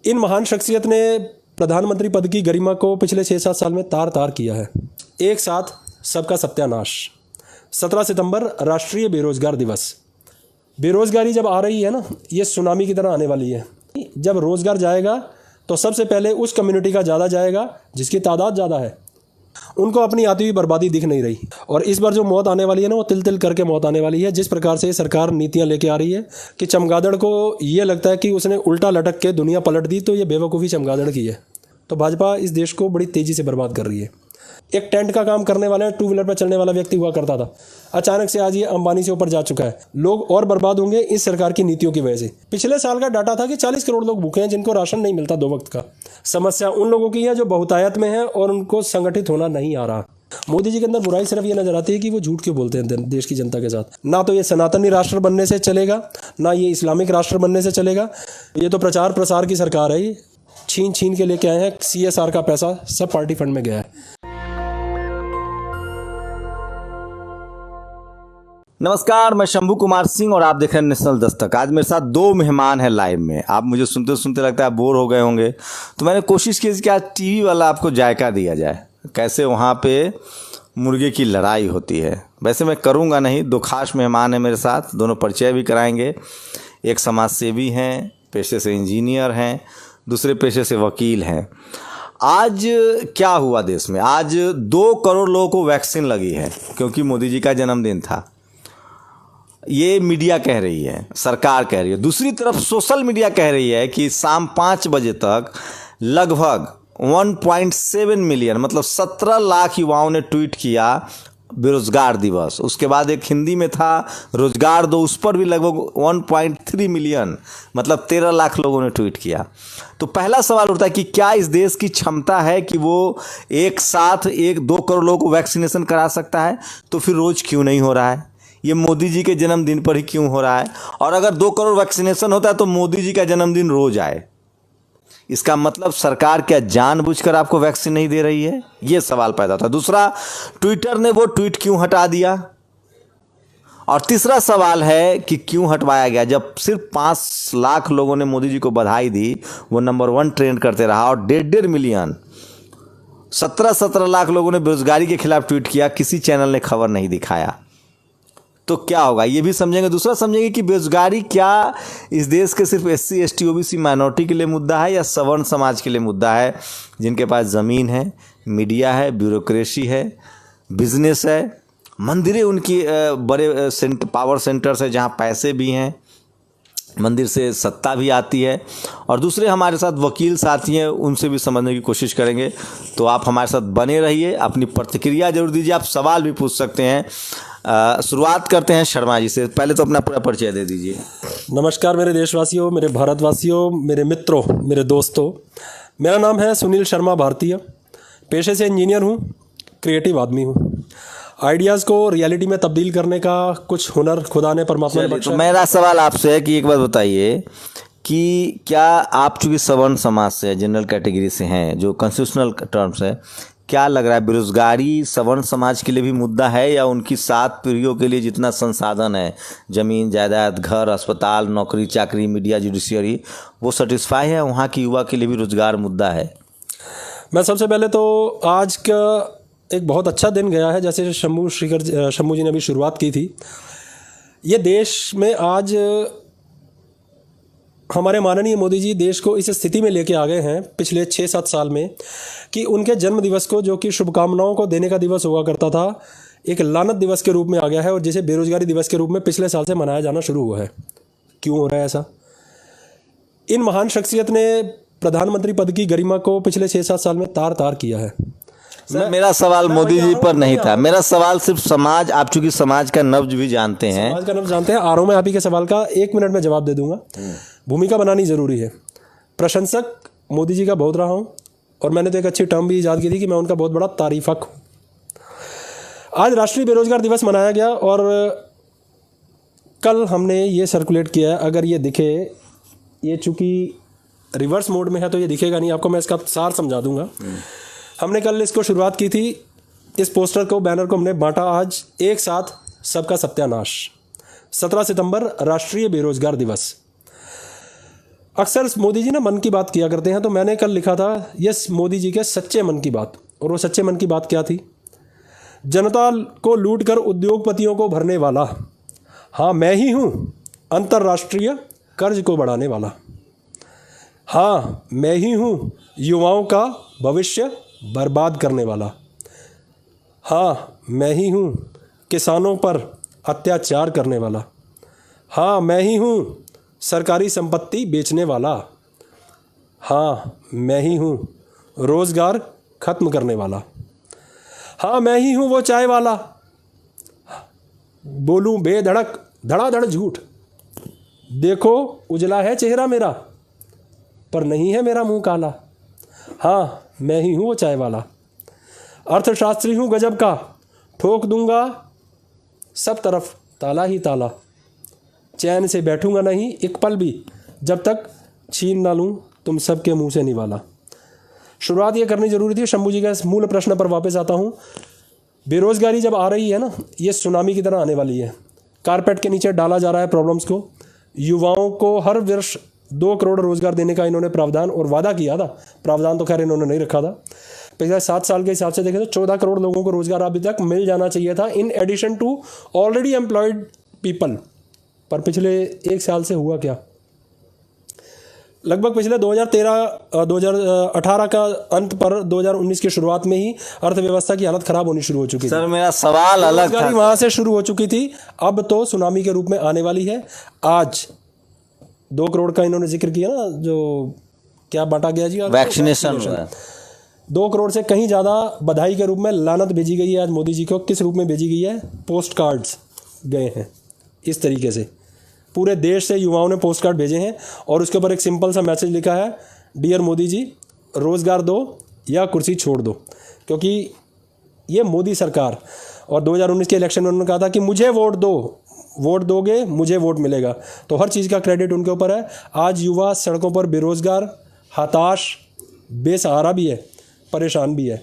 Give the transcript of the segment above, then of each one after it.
इन महान शख्सियत ने प्रधानमंत्री पद की गरिमा को पिछले 6-7 साल में तार तार किया है। एक साथ सबका सत्यानाश। 17 सितंबर राष्ट्रीय बेरोजगार दिवस। बेरोजगारी जब आ रही है ना, ये सुनामी की तरह आने वाली है। जब रोजगार जाएगा तो सबसे पहले उस कम्युनिटी का ज़्यादा जाएगा जिसकी तादाद ज़्यादा है। उनको अपनी आती हुई बर्बादी दिख नहीं रही। और इस बार जो मौत आने वाली है ना, वो तिल तिल करके मौत आने वाली है। जिस प्रकार से सरकार नीतियां लेके आ रही है कि चमगादड़ को ये लगता है कि उसने उल्टा लटक के दुनिया पलट दी, तो ये बेवकूफ़ी चमगादड़ की है। तो भाजपा इस देश को बड़ी तेज़ी से बर्बाद कर रही है। एक टेंट का काम करने वाला, 2 व्हीलर पर चलने वाला व्यक्ति हुआ करता था, अचानक से आज ये अंबानी से ऊपर जा चुका है। लोग और बर्बाद होंगे इस सरकार की नीतियों की वजह से। पिछले साल का डाटा था कि 40 करोड़ लोग भूखे हैं जिनको राशन नहीं मिलता 2 वक्त का। समस्या उन लोगों की है जो बहुतायत में है और उनको संगठित होना नहीं आ रहा। मोदी जी के अंदर बुराई सिर्फ ये नजर आती है कि वो झूठ क्यों बोलते हैं देश की जनता के साथ। ना तो ये सनातनी राष्ट्र बनने से चलेगा, ना ये इस्लामिक राष्ट्र बनने से चलेगा। ये तो प्रचार प्रसार की सरकार है। ये छीन छीन के लेके आए हैं। CSR का पैसा सब पार्टी फंड में गया है। नमस्कार, मैं शंभू कुमार सिंह और आप देख रहे हैं नेशनल दस्तक। आज मेरे साथ 2 मेहमान हैं लाइव में। आप मुझे सुनते सुनते लगता है बोर हो गए होंगे, तो मैंने कोशिश की कि आज टीवी वाला आपको जायका दिया जाए, कैसे वहाँ पे मुर्गे की लड़ाई होती है। वैसे मैं करूँगा नहीं। 2 खास मेहमान हैं मेरे साथ, दोनों परिचय भी कराएंगे। एक समाज सेवी हैं, पेशे से इंजीनियर हैं, दूसरे पेशे से वकील हैं। आज क्या हुआ देश में? आज 2 करोड़ लोगों को वैक्सीन लगी है क्योंकि मोदी जी का जन्मदिन था। ये मीडिया कह रही है, सरकार कह रही है। दूसरी तरफ सोशल मीडिया कह रही है कि शाम 5 बजे तक लगभग 1.7 मिलियन मतलब 17 लाख युवाओं ने ट्वीट किया बेरोजगार दिवस। उसके बाद एक हिंदी में था रोजगार दो, उस पर भी लगभग 1.3 मिलियन मतलब 13 लाख लोगों ने ट्वीट किया। तो पहला सवाल उठता है कि क्या इस देश की क्षमता है कि वो एक साथ 1-2 करोड़ लोगों को वैक्सीनेशन करा सकता है? तो फिर रोज क्यों नहीं हो रहा है? ये मोदी जी के जन्मदिन पर ही क्यों हो रहा है? और अगर 2 करोड़ वैक्सीनेशन होता है तो मोदी जी का जन्मदिन रोज आए। इसका मतलब सरकार क्या जानबूझकर आपको वैक्सीन नहीं दे रही है? ये सवाल पैदा होता है। दूसरा, ट्विटर ने वो ट्वीट क्यों हटा दिया? और तीसरा सवाल है कि क्यों हटवाया गया? जब सिर्फ 5 लाख लोगों ने मोदी जी को बधाई दी, वो नंबर 1 ट्रेंड करते रहा और 1.5 मिलियन 17 लाख लोगों ने बेरोजगारी के खिलाफ ट्वीट किया, किसी चैनल ने खबर नहीं दिखाया। तो क्या होगा ये भी समझेंगे। दूसरा समझेंगे कि बेरोजगारी क्या इस देश के सिर्फ SC ST OBC माइनॉरिटी के लिए मुद्दा है या सवर्ण समाज के लिए मुद्दा है, जिनके पास ज़मीन है, मीडिया है, ब्यूरोक्रेसी है, बिजनेस है, मंदिरें उनकी बड़े पावर सेंटर्स है जहां पैसे भी हैं, मंदिर से सत्ता भी आती है। और दूसरे हमारे साथ वकील साथी हैं, उनसे भी समझने की कोशिश करेंगे। तो आप हमारे साथ बने रहिए, अपनी प्रतिक्रिया जरूर दीजिए, आप सवाल भी पूछ सकते हैं। शुरुआत करते हैं शर्मा जी से। पहले तो अपना पूरा परिचय दे दीजिए। नमस्कार मेरे देशवासियों, मेरे भारतवासियों, मेरे मित्रों, मेरे दोस्तों। मेरा नाम है सुनील शर्मा भारतीय। पेशे से इंजीनियर हूँ, क्रिएटिव आदमी हूँ। आइडियाज़ को रियलिटी में तब्दील करने का कुछ हुनर खुदा ने परमात्मा ने बख्शा। तो मेरा सवाल आपसे है कि एक बात बताइए कि क्या आप चूँकि सवर्ण समाज से, जनरल कैटेगरी से हैं, जो कॉन्स्टिट्यूशनल टर्म्स है, क्या लग रहा है बेरोजगारी सवर्ण समाज के लिए भी मुद्दा है या उनकी 7 पीढ़ियों के लिए जितना संसाधन है, ज़मीन जायदाद, घर, अस्पताल, नौकरी चाकरी, मीडिया, जुडिशियरी, वो सेटिस्फाई है? वहाँ की युवा के लिए भी रोजगार मुद्दा है? मैं सबसे पहले तो आज का एक बहुत अच्छा दिन गया है, जैसे शंभू जी ने अभी शुरुआत की थी। ये देश में आज हमारे माननीय मोदी जी देश को इस स्थिति में लेके आ गए हैं पिछले 6-7 साल में कि उनके जन्म दिवस को, जो कि शुभकामनाओं को देने का दिवस हुआ करता था, एक लानत दिवस के रूप में आ गया है और जिसे बेरोजगारी दिवस के रूप में पिछले साल से मनाया जाना शुरू हुआ है। क्यों हो रहा है ऐसा? इन महान शख्सियत ने प्रधानमंत्री पद की गरिमा को पिछले 6-7 साल में तार तार किया है। मेरा सवाल मोदी जी पर नहीं था, मेरा सवाल सिर्फ समाज, आप चूंकि समाज का नब्ज भी जानते हैं, समाज का नब्ज जानते हैं। आ रहा हूं मैं आप ही के सवाल का, 1 मिनट में जवाब दे दूंगा। भूमिका बनानी जरूरी है। प्रशंसक मोदी जी का बहुत रहा हूं और मैंने तो एक अच्छी टर्म भी ईजाद की थी कि मैं उनका बहुत बड़ा तारीफक हूं। आज राष्ट्रीय बेरोजगार दिवस मनाया गया और कल हमने ये सर्कुलेट किया है। अगर ये दिखे, ये चूंकि रिवर्स मोड में है तो ये दिखेगा नहीं आपको, मैं इसका सार समझा दूंगा। हमने कल इसको शुरुआत की थी, इस पोस्टर को, बैनर को हमने बांटा आज, एक साथ सबका सत्यानाश। 17 सितंबर राष्ट्रीय बेरोजगार दिवस। अक्सर मोदी जी ना मन की बात किया करते हैं, तो मैंने कल लिखा था यस मोदी जी के सच्चे मन की बात। और वो सच्चे मन की बात क्या थी? जनता को लूट कर उद्योगपतियों को भरने वाला, हाँ मैं ही हूँ अंतर्राष्ट्रीय कर्ज को बढ़ाने वाला, हाँ मैं ही हूँ युवाओं का भविष्य बर्बाद करने वाला, हाँ मैं ही हूँ किसानों पर अत्याचार करने वाला, हाँ मैं ही हूँ सरकारी संपत्ति बेचने वाला, हाँ मैं ही हूँ रोज़गार खत्म करने वाला, हाँ मैं ही हूँ वो चाय वाला, बोलूँ बेधड़क धड़ाधड़ झूठ, देखो उजला है चेहरा मेरा पर नहीं है मेरा मुंह काला, हाँ मैं ही हूँ वो चाय वाला, अर्थशास्त्री हूँ गजब का, ठोक दूंगा सब तरफ ताला ही ताला, चैन से बैठूंगा नहीं एक पल भी जब तक छीन ना लूँ तुम सबके मुंह से निवाला। शुरुआत ये करनी जरूरी थी। शंभू जी का इस मूल प्रश्न पर वापस आता हूँ। बेरोजगारी जब आ रही है ना, ये सुनामी की तरह आने वाली है। कारपेट के नीचे डाला जा रहा है प्रॉब्लम्स को। युवाओं को हर वर्ष 2 करोड़ रोजगार देने का इन्होंने प्रावधान और वादा किया था। प्रावधान तो खैर इन्होंने नहीं रखा था। पिछले 7 साल के हिसाब से देखें तो 14 करोड़ लोगों को रोजगार अभी तक मिल जाना चाहिए था, in addition to already employed people. पर पिछले 1 साल से हुआ क्या? लगभग पिछले 2018 का अंत पर 2019 की शुरुआत में ही अर्थव्यवस्था की हालत खराब होनी शुरू हो चुकी थी। सर मेरा सवाल अलग था। वहां से शुरू हो चुकी थी, अब तो सुनामी के रूप में आने वाली है। आज 2 करोड़ का इन्होंने जिक्र किया ना, जो क्या बांटा गया जी, वैक्सीनेशन 2 करोड़ से कहीं ज़्यादा बधाई के रूप में लानत भेजी गई है आज मोदी जी को। किस रूप में भेजी गई है? पोस्ट कार्ड्स गए हैं इस तरीके से। पूरे देश से युवाओं ने पोस्ट कार्ड भेजे हैं और उसके ऊपर एक सिंपल सा मैसेज लिखा है, डियर मोदी जी रोज़गार दो या कुर्सी छोड़ दो। क्योंकि ये मोदी सरकार, और 2019 के इलेक्शन में उन्होंने कहा था कि मुझे वोट दो, वोट दोगे मुझे वोट मिलेगा। तो हर चीज़ का क्रेडिट उनके ऊपर है। आज युवा सड़कों पर बेरोज़गार, हताश, बेसहारा भी है, परेशान भी है।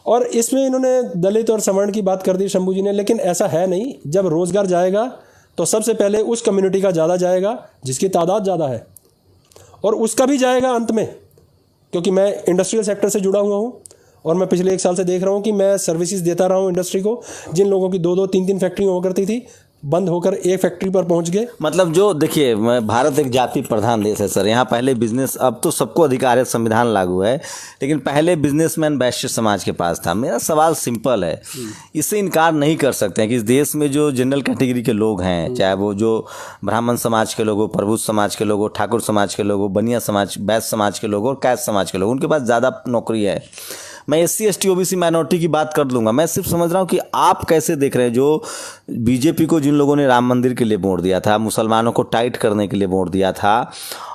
और इसमें इन्होंने दलित और सवर्ण की बात कर दी शंभू जी ने, लेकिन ऐसा है नहीं। जब रोज़गार जाएगा तो सबसे पहले उस कम्युनिटी का ज़्यादा जाएगा जिसकी तादाद ज़्यादा है, और उसका भी जाएगा अंत में। क्योंकि मैं इंडस्ट्रियल सेक्टर से जुड़ा हुआ हूँ और मैं पिछले 1 साल से देख रहा हूँ कि मैं सर्विसेज देता रहा हूँ इंडस्ट्री को। जिन लोगों की 2-2, 3-3 फैक्ट्री हुआ करती थी, बंद होकर एक फैक्ट्री पर पहुंच गए। मतलब जो देखिए, भारत एक जाति प्रधान देश है सर। यहाँ पहले बिजनेस, अब तो सबको अधिकार है, संविधान लागू है, लेकिन पहले बिजनेसमैन वैश्य समाज के पास था। मेरा सवाल सिंपल है, इससे इनकार नहीं कर सकते हैं कि इस देश में जो जनरल कैटेगरी के लोग हैं, चाहे वो जो ब्राह्मण समाज के लोग हो, प्रभु समाज के लोग हो, ठाकुर समाज के लोग हो, बनिया समाज, वैश्य समाज के लोग हो और कैश समाज के लोग, उनके पास ज़्यादा नौकरी है। मैं SC ST OBC माइनॉरिटी की बात कर लूँगा। मैं सिर्फ समझ रहा हूँ कि आप कैसे देख रहे हैं जो बीजेपी को, जिन लोगों ने राम मंदिर के लिए वोट दिया था, मुसलमानों को टाइट करने के लिए वोट दिया था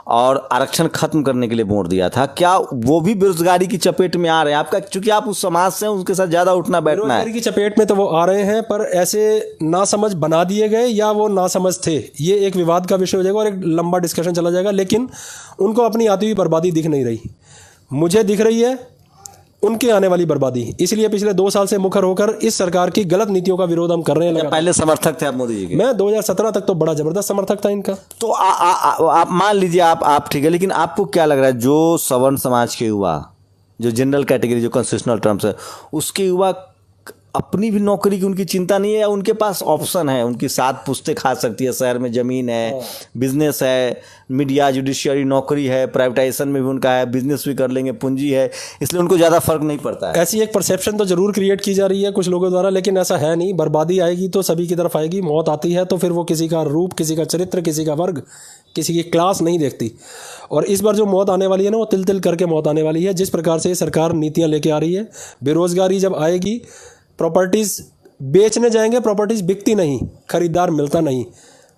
और आरक्षण खत्म करने के लिए वोट दिया था, क्या वो भी बेरोजगारी की चपेट में आ रहे हैं? आपका, चूंकि आप उस समाज से हैं, उसके साथ ज़्यादा उठना बैठना है। बेरोजगारी की चपेट में तो वो आ रहे हैं, पर ऐसे नासमझ बना दिए गए या वो नासमझ थे, ये एक विवाद का विषय हो जाएगा और एक लंबा डिस्कशन चला जाएगा। लेकिन उनको अपनी आती हुई बर्बादी दिख नहीं रही, मुझे दिख रही है उनके आने वाली बर्बादी। इसलिए पिछले 2 साल से मुखर होकर इस सरकार की गलत नीतियों का विरोध हम कर रहे हैं। पहले समर्थक थे आप मोदी जी के? मैं 2017 तक तो बड़ा जबरदस्त समर्थक था इनका। तो आप मान लीजिए आप ठीक है, लेकिन आपको क्या लग रहा है जो सवर्ण समाज के युवा, जो जनरल कैटेगरी, जो कंस्टिट्यूशनल टर्म्स है, उसके युवा अपनी भी नौकरी की उनकी चिंता नहीं है, या उनके पास ऑप्शन है, उनकी 7 पुश्तें खा सकती है, शहर में ज़मीन है, बिजनेस है, मीडिया, जुडिशियरी, नौकरी है, प्राइवेटाइजेशन में भी उनका है, बिजनेस भी कर लेंगे, पूंजी है, इसलिए उनको ज़्यादा फर्क नहीं पड़ता है? ऐसी एक परसेप्शन तो जरूर क्रिएट की जा रही है कुछ लोगों द्वारा, लेकिन ऐसा है नहीं। बर्बादी आएगी तो सभी की तरफ आएगी। मौत आती है तो फिर वो किसी का रूप, किसी का चरित्र, किसी का वर्ग, किसी की क्लास नहीं देखती। और इस बार जो मौत आने वाली है ना, वो तिल तिल करके मौत आने वाली है। जिस प्रकार से सरकार नीतियाँ लेके आ रही है, बेरोजगारी जब आएगी, प्रॉपर्टीज़ बेचने जाएंगे, प्रॉपर्टीज़ बिकती नहीं, खरीदार मिलता नहीं,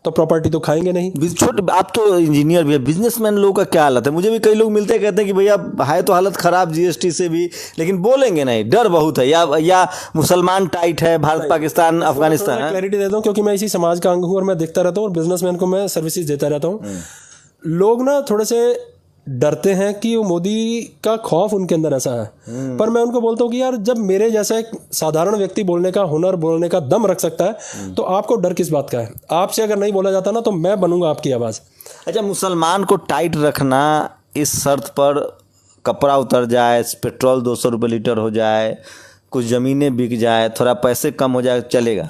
तो प्रॉपर्टी तो खाएंगे नहीं। छोटे, आप तो इंजीनियर भी है, बिजनेसमैन लोगों का क्या हालत है? मुझे भी कई लोग मिलते हैं, कहते हैं कि भैया है तो हालत खराब GST से भी, लेकिन बोलेंगे नहीं, डर बहुत है, या मुसलमान टाइट है, भारत पाकिस्तान अफगानिस्तान। क्लैरिटी देता हूँ क्योंकि मैं इसी समाज का अंग हूँ और मैं देखता रहता हूँ और बिजनेसमैन को मैं सर्विसेज देता रहता हूँ। लोग ना थोड़े से डरते हैं कि वो मोदी का खौफ उनके अंदर ऐसा है। पर मैं उनको बोलता हूँ कि यार जब मेरे जैसा एक साधारण व्यक्ति बोलने का हुनर, बोलने का दम रख सकता है तो आपको डर किस बात का है? आपसे अगर नहीं बोला जाता ना तो मैं बनूंगा आपकी आवाज़। अच्छा, मुसलमान को टाइट रखना इस शर्त पर कपड़ा उतर जाए, पेट्रोल 200 रुपये लीटर हो जाए, कुछ ज़मीनें बिक जाए, थोड़ा पैसे कम हो जाए, चलेगा?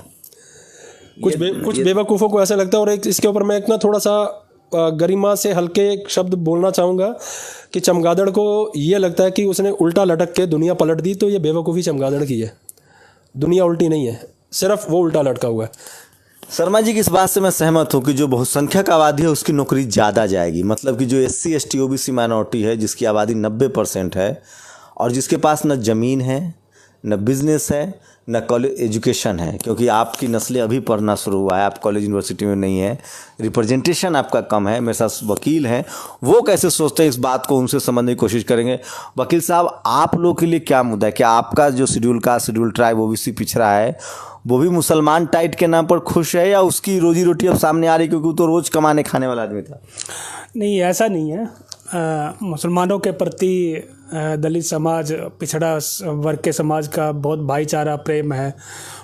कुछ बेवकूफ़ों को ऐसा लगता है। और एक इसके ऊपर मैं एक ना थोड़ा सा गरिमा से हल्के एक शब्द बोलना चाहूँगा कि चमगादड़ को ये लगता है कि उसने उल्टा लटक के दुनिया पलट दी, तो ये बेवकूफ़ी चमगादड़ की है। दुनिया उल्टी नहीं है, सिर्फ वो उल्टा लटका हुआ है। शर्मा जी की इस बात से मैं सहमत हूँ कि जो बहुसंख्यक आबादी है उसकी नौकरी ज़्यादा जाएगी। मतलब कि जो SC ST OBC माइनॉरिटी है, जिसकी आबादी 90% है और जिसके पास न ज़मीन है, न बिज़नेस है, न कॉलेज एजुकेशन है, क्योंकि आपकी नस्लें अभी पढ़ना शुरू हुआ है, आप कॉलेज यूनिवर्सिटी में नहीं है, रिप्रेजेंटेशन आपका कम है। मेरे साथ वकील हैं, वो कैसे सोचते हैं इस बात को, उनसे समझने की कोशिश करेंगे। वकील साहब, आप लोग के लिए क्या मुद्दा है? क्या आपका जो schedule caste, schedule tribe, OBC पिछड़ा है, वो भी मुसलमान टाइट के नाम पर खुश है, या उसकी रोजी रोटी अब सामने आ रही क्योंकि वो तो रोज़ कमाने खाने वाला आदमी था? नहीं, ऐसा नहीं है। मुसलमानों के प्रति दलित समाज, पिछड़ा वर्ग के समाज का बहुत भाईचारा प्रेम है।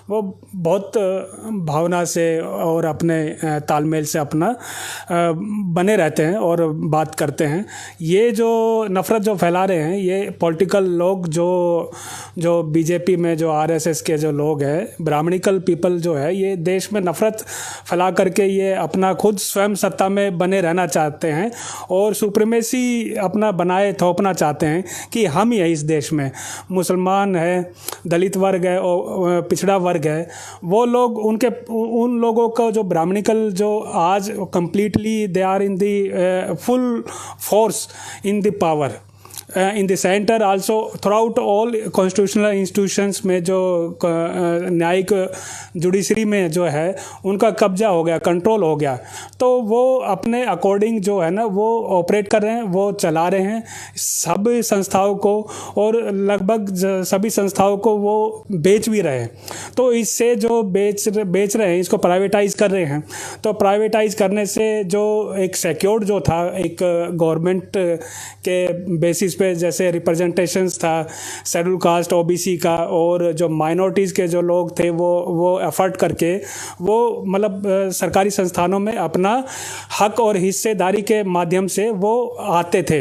वो बहुत भावना से और अपने तालमेल से अपना बने रहते हैं और बात करते हैं। ये जो नफ़रत जो फैला रहे हैं ये पॉलिटिकल लोग, जो बीजेपी में जो RSS के जो लोग हैं, ब्राह्मणिकल पीपल जो है, ये देश में नफ़रत फैला करके ये अपना खुद स्वयं सत्ता में बने रहना चाहते हैं और सुप्रीमेसी अपना बनाए थोपना चाहते हैं कि हम ही है इस देश में। मुसलमान है, दलित वर्ग है और पिछड़ा वर्ग है, वो लोग उन लोगों का जो ब्राह्मणिकल जो आज completely they are in the full force in the power in the centre also throughout all constitutional institutions में जो न्यायिक जुडिशरी में जो है उनका कब्जा हो गया, कंट्रोल हो गया। तो वो अपने अकॉर्डिंग जो है ना वो ऑपरेट कर रहे हैं, वो चला रहे हैं सभी संस्थाओं को और लगभग सभी संस्थाओं को वो बेच भी रहे हैं। तो इससे जो बेच रहे हैं, इसको प्राइवेटाइज कर रहे हैं। तो प्राइवेटाइज करने से जो एक सिक्योर्ड जो था एक गवर्नमेंट के बेसिस पे, जैसे रिप्रेजेंटेशंस था शेड्यूल कास्ट, OBC का, और जो माइनॉरिटीज़ के जो लोग थे वो एफर्ट करके वो मतलब सरकारी संस्थानों में अपना हक और हिस्सेदारी के माध्यम से वो आते थे।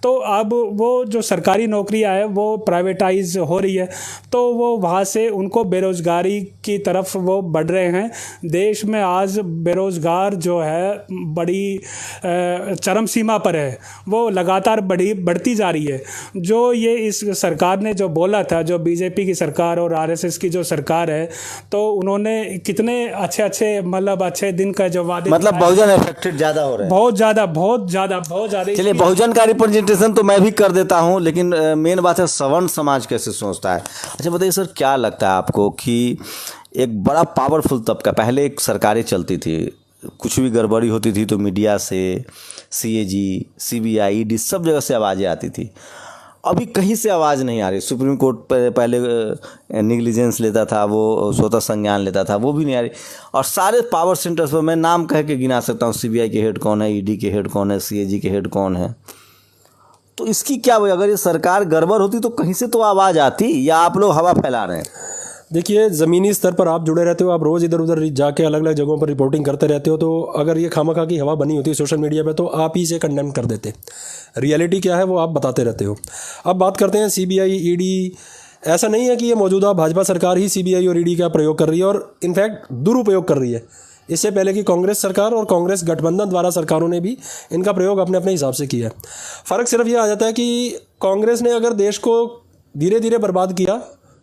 तो अब वो जो सरकारी नौकरियां है वो प्राइवेटाइज हो रही है, तो वो वहाँ से उनको बेरोज़गारी की तरफ वो बढ़ रहे हैं। देश में आज बेरोज़गार जो है बड़ी चरम सीमा पर है, वो लगातार बढ़ती जा रही है। जो ये इस सरकार ने जो बोला था, जो बीजेपी की सरकार और RSS की जो सरकार है, तो उन्होंने कितने अच्छे मतलब अच्छे दिन का जो वादे, मतलब बहुजन अफेक्टेड ज़्यादा हो रहे हैं। बहुत ज़्यादा। चलिए, बहुजन का रिप्रेजेंटेशन तो मैं भी कर देता हूँ, लेकिन मेन बात है सवर्ण समाज कैसे सोचता है। अच्छा बताइए सर, क्या लगता है आपको कि एक बड़ा पावरफुल तबका, पहले एक सरकारें चलती थी, कुछ भी गड़बड़ी होती थी तो मीडिया से, CAG, CBI, ED सब जगह से आवाज़ें आती थी। अभी कहीं से आवाज़ नहीं आ रही। सुप्रीम कोर्ट पहले निगलिजेंस लेता था, वो स्वतः संज्ञान लेता था, वो भी नहीं आ रही। और सारे पावर सेंटर्स पर मैं नाम कह के गिना सकता हूँ, CBI के हेड कौन है, ED के हेड कौन है, CAG के हेड कौन है। तो इसकी क्या वजह? अगर ये सरकार गड़बड़ होती तो कहीं से तो आवाज़ आती, या आप लोग हवा फैला रहे हैं? देखिए, ज़मीनी स्तर पर आप जुड़े रहते हो, आप रोज़ इधर उधर जाके अलग अलग जगहों पर रिपोर्टिंग करते रहते हो। तो अगर ये खामखा की हवा बनी होती है सोशल मीडिया पे तो आप ही इसे कंडेम कर देते। रियलिटी क्या है वो आप बताते रहते हो। अब बात करते हैं CBI, ED। ऐसा नहीं है कि ये मौजूदा भाजपा सरकार ही CBI और ED का प्रयोग कर रही है, और इनफैक्ट दुरुपयोग कर रही है। इससे पहले की कांग्रेस सरकार और कांग्रेस गठबंधन द्वारा सरकारों ने भी इनका प्रयोग अपने अपने हिसाब से किया है। फ़र्क सिर्फ ये आ जाता है कि कांग्रेस ने अगर देश को धीरे धीरे बर्बाद किया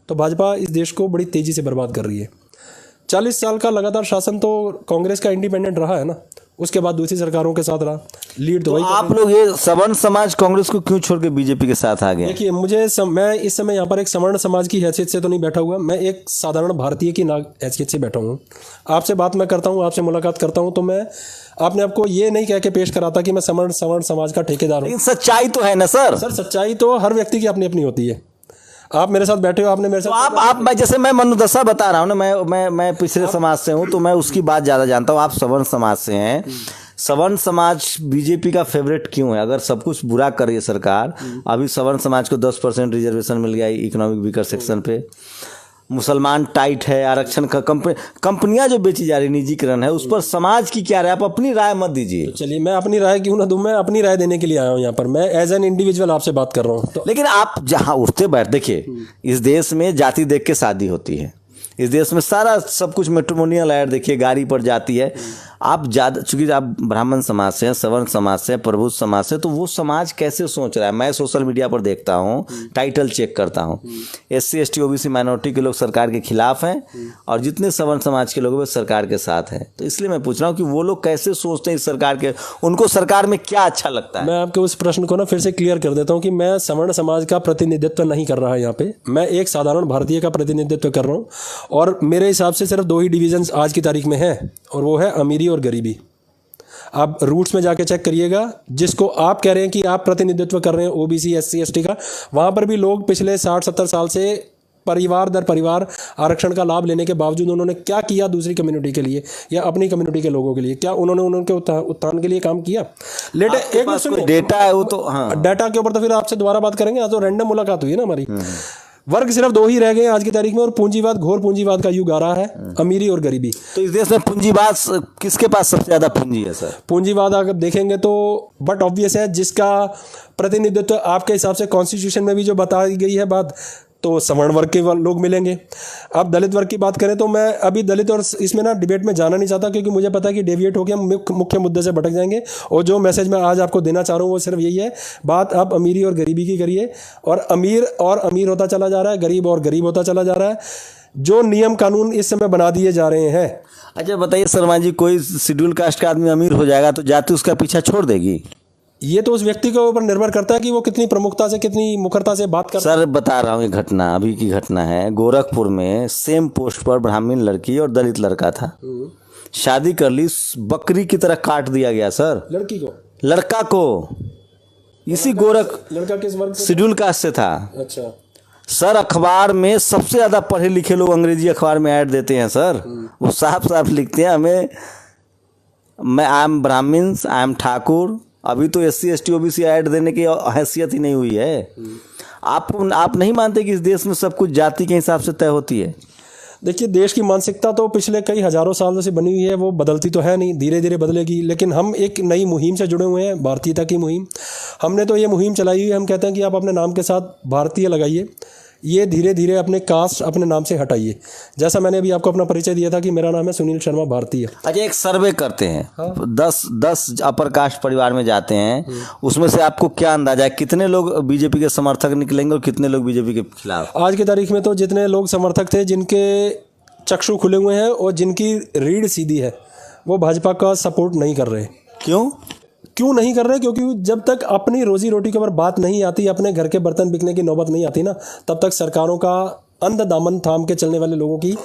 तो भाजपा इस देश को बड़ी तेज़ी से बर्बाद कर रही है। 40 साल का लगातार शासन तो कांग्रेस का इंडिपेंडेंट रहा है ना, उसके बाद दूसरी सरकारों के साथ रहा, लीड तो वही। आप लोग ये सवर्ण समाज कांग्रेस को क्यों छोड़ के बीजेपी के साथ आ गए? देखिए, मैं इस समय यहाँ पर एक सवर्ण समाज की हैसियत से तो नहीं बैठा हुआ, मैं एक साधारण भारतीय की हैसियत से बैठा हूँ। आपसे बात मैं करता हूँ, आपसे मुलाकात करता हूँ, तो मैं आपने आपको ये नहीं कह के पेश कराता कि मैं सवर्ण समाज का ठेकेदार हूँ। लेकिन सच्चाई तो है ना सर। सच्चाई तो हर व्यक्ति की अपनी अपनी होती है। आप मेरे साथ बैठे हो, आपने मेरे साथ तो आप जैसे मैं मनोदशा बता रहा हूँ ना, मैं पिछड़े समाज से हूँ तो मैं उसकी बात ज़्यादा जानता हूँ। आप सवर्ण समाज से हैं, सवर्ण समाज बीजेपी का फेवरेट क्यों है? अगर सब कुछ बुरा कर रही है सरकार, अभी सवर्ण समाज को 10% रिजर्वेशन मिल गया इकोनॉमिक वीकर सेक्शन पे, मुसलमान टाइट है, आरक्षण का कंपनियां जो बेची जा रही निजीकरण है, उस पर समाज की क्या राय? आप अपनी राय मत दीजिए। चलिए, मैं अपनी राय क्यों ना दूं, मैं अपनी राय देने के लिए आया हूं यहाँ पर, मैं एज एन इंडिविजुअल आपसे बात कर रहा हूँ। तो लेकिन आप जहाँ उठते बैठ, देखिए इस देश में जाति देख के शादी होती है, इस देश में सारा सब कुछ मैट्रिमोनियल ऐड देखिए गाड़ी पर जाती है। आप ज़्यादा, चूंकि आप ब्राह्मण समाज से हैं, सवर्ण समाज से, प्रबुद्ध समाज से, तो वो समाज कैसे सोच रहा है? मैं सोशल मीडिया पर देखता हूँ, टाइटल चेक करता हूँ, SC ST OBC माइनॉरिटी के लोग सरकार के खिलाफ हैं और जितने सवर्ण समाज के लोग वे सरकार के साथ हैं। तो इसलिए मैं पूछ रहा हूँ कि वो लोग कैसे सोचते हैं इस सरकार के, उनको सरकार में क्या अच्छा लगता है? मैं आपके उस प्रश्न को ना फिर से क्लियर कर देता हूँ कि मैं सवर्ण समाज का प्रतिनिधित्व नहीं कर रहा यहाँ पे, मैं एक साधारण भारतीय का प्रतिनिधित्व कर रहा हूँ। और मेरे हिसाब से सिर्फ 2 ही डिविजन्स आज की तारीख में हैं, और वो है अमीरी और गरीबी। आप रूट्स में जाके चेक करिएगा, जिसको आप कह रहे हैं कि आप प्रतिनिधित्व कर रहे हैं OBC SC ST का, वहाँ पर भी लोग पिछले 60-70 साल से परिवार दर परिवार आरक्षण का लाभ लेने के बावजूद उन्होंने क्या किया दूसरी कम्युनिटी के लिए या अपनी कम्युनिटी के लोगों के लिए? क्या उन्होंने उनके उत्थान के लिए काम किया? एक मिनट सुनिए, डेटा है वो तो, हाँ, डाटा के ऊपर तो फिर आपसे दोबारा बात करेंगे। आज तो रैंडम मुलाकात हुई है ना हमारी। वर्ग सिर्फ 2 ही रह गए आज की तारीख में, और पूंजीवाद, घोर पूंजीवाद का युग आ रहा है, अमीरी और गरीबी। तो इस देश में पूंजीवाद, किसके पास सबसे ज्यादा पूंजी है सर? पूंजीवाद अगर देखेंगे तो बट ऑब्वियस है, जिसका प्रतिनिधित्व आपके हिसाब से कॉन्स्टिट्यूशन में भी जो बताई गई है बात, तो सवर्ण वर्ग के लोग मिलेंगे। आप दलित वर्ग की बात करें तो मैं अभी दलित और इसमें ना डिबेट में जाना नहीं चाहता, क्योंकि मुझे पता है कि डेविएट होकर हम मुख्य मुद्दे से भटक जाएंगे। और जो मैसेज मैं आज आपको देना चाह रहा हूँ वो सिर्फ यही है, बात आप अमीरी और गरीबी की करिए, और अमीर होता चला जा रहा है, गरीब और गरीब होता चला जा रहा है। जो नियम कानून इस समय बना दिए जा रहे हैं। अच्छा बताइए शर्मा जी, कोई शेड्यूल कास्ट का आदमी अमीर हो जाएगा तो जाति उसका पीछा छोड़ देगी? ये तो उस व्यक्ति के ऊपर निर्भर करता है कि वो कितनी प्रमुखता से, कितनी मुखरता से बात कर। सर बता रहा हूँ, ये घटना अभी की घटना है। गोरखपुर में सेम पोस्ट पर ब्राह्मण लड़की और दलित लड़का था, शादी कर ली, बकरी की तरह काट दिया गया सर। लड़की को? लड़का को इसी लड़का किस वर्ग? शेड्यूल कास्ट से था। अच्छा सर, अखबार में सबसे ज्यादा पढ़े लिखे लोग अंग्रेजी अखबार में ऐड देते हैं सर। वो साफ साफ लिखते हैं हमें, मैं I am Brahmins, I am Thakur. अभी तो SC ST OBC ऐड देने की हैसियत ही नहीं हुई है। आप नहीं मानते कि इस देश में सब कुछ जाति के हिसाब से तय होती है? देखिए, देश की मानसिकता तो पिछले कई हजारों सालों से बनी हुई है, वो बदलती तो है नहीं, धीरे धीरे बदलेगी। लेकिन हम एक नई मुहिम से जुड़े हुए हैं, भारतीयता की मुहिम। हमने तो ये मुहिम चलाई हुई है, हम कहते हैं कि आप अपने नाम के साथ भारतीय लगाइए, ये धीरे धीरे अपने कास्ट अपने नाम से हटाइए। जैसा मैंने अभी आपको अपना परिचय दिया था कि मेरा नाम है सुनील शर्मा भारतीय। अच्छा, एक सर्वे करते हैं, हाँ? 10 अपर कास्ट परिवार में जाते हैं, उसमें से आपको क्या अंदाजा है कितने लोग बीजेपी के समर्थक निकलेंगे और कितने लोग बीजेपी के खिलाफ? आज की तारीख में तो जितने लोग समर्थक थे, जिनके चक्षु खुले हुए हैं और जिनकी रीढ़ सीधी है, वो भाजपा का सपोर्ट नहीं कर रहे। क्यों नहीं कर रहे? क्योंकि जब तक अपनी रोजी रोटी के ऊपर बात नहीं आती, अपने घर के बर्तन बिकने की नौबत नहीं आती ना, तब तक सरकारों का अंध दामन थाम के चलने वाले लोगों की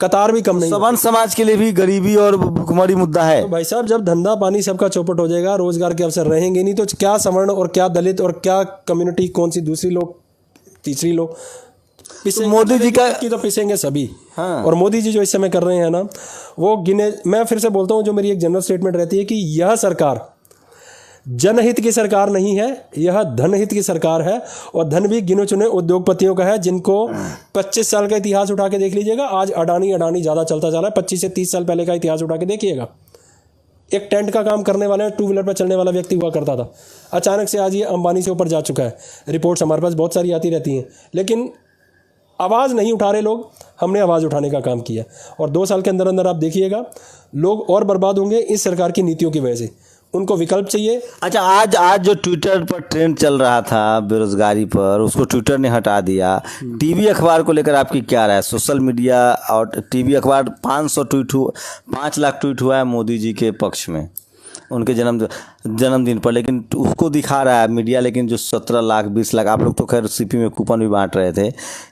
कतार भी कम नहीं। सवर्ण समाज के लिए भी गरीबी और भुखमरी मुद्दा है। तो भाई साहब, जब धंधा पानी सबका चौपट हो जाएगा, रोजगार के अवसर रहेंगे नहीं, तो क्या सवर्ण और क्या दलित और क्या कम्युनिटी, कौन सी दूसरी लोग, तीसरी लोग तो मोदी जी का तो पिसेंगे सभी। हाँ। और मोदी जी जो इस समय कर रहे हैं ना, वो गिने, मैं फिर से बोलता हूँ, जो मेरी एक जनरल स्टेटमेंट रहती है कि यह सरकार जनहित की सरकार नहीं है, यह धनहित की सरकार है। और धन भी गिने चुने उद्योगपतियों का है, जिनको 25 साल का इतिहास उठा के देख लीजिएगा। आज अडानी ज़्यादा चलता जा रहा है, 25 से 30 साल पहले का इतिहास उठा के देखिएगा। एक टेंट का काम करने वाले, 2 व्हीलर पर चलने वाला व्यक्ति हुआ करता था, अचानक से आज ये अंबानी से ऊपर जा चुका है। रिपोर्ट्स हमारे पास बहुत सारी आती रहती हैं, लेकिन आवाज़ नहीं उठा रहे लोग। हमने आवाज़ उठाने का काम किया, और 2 साल के अंदर अंदर आप देखिएगा लोग और बर्बाद होंगे इस सरकार की नीतियों की वजह से। उनको विकल्प चाहिए। अच्छा, आज जो ट्विटर पर ट्रेंड चल रहा था बेरोजगारी पर, उसको ट्विटर ने हटा दिया। टीवी अखबार को लेकर आपकी क्या राय? सोशल मीडिया और टीवी अखबार 5 लाख ट्वीट हुआ है मोदी जी के पक्ष में, उनके जन्म। जन्मदिन पर, लेकिन उसको दिखा रहा है मीडिया, लेकिन जो 17 लाख 20 लाख, आप लोग तो खैर सीपी में कूपन भी बांट रहे थे,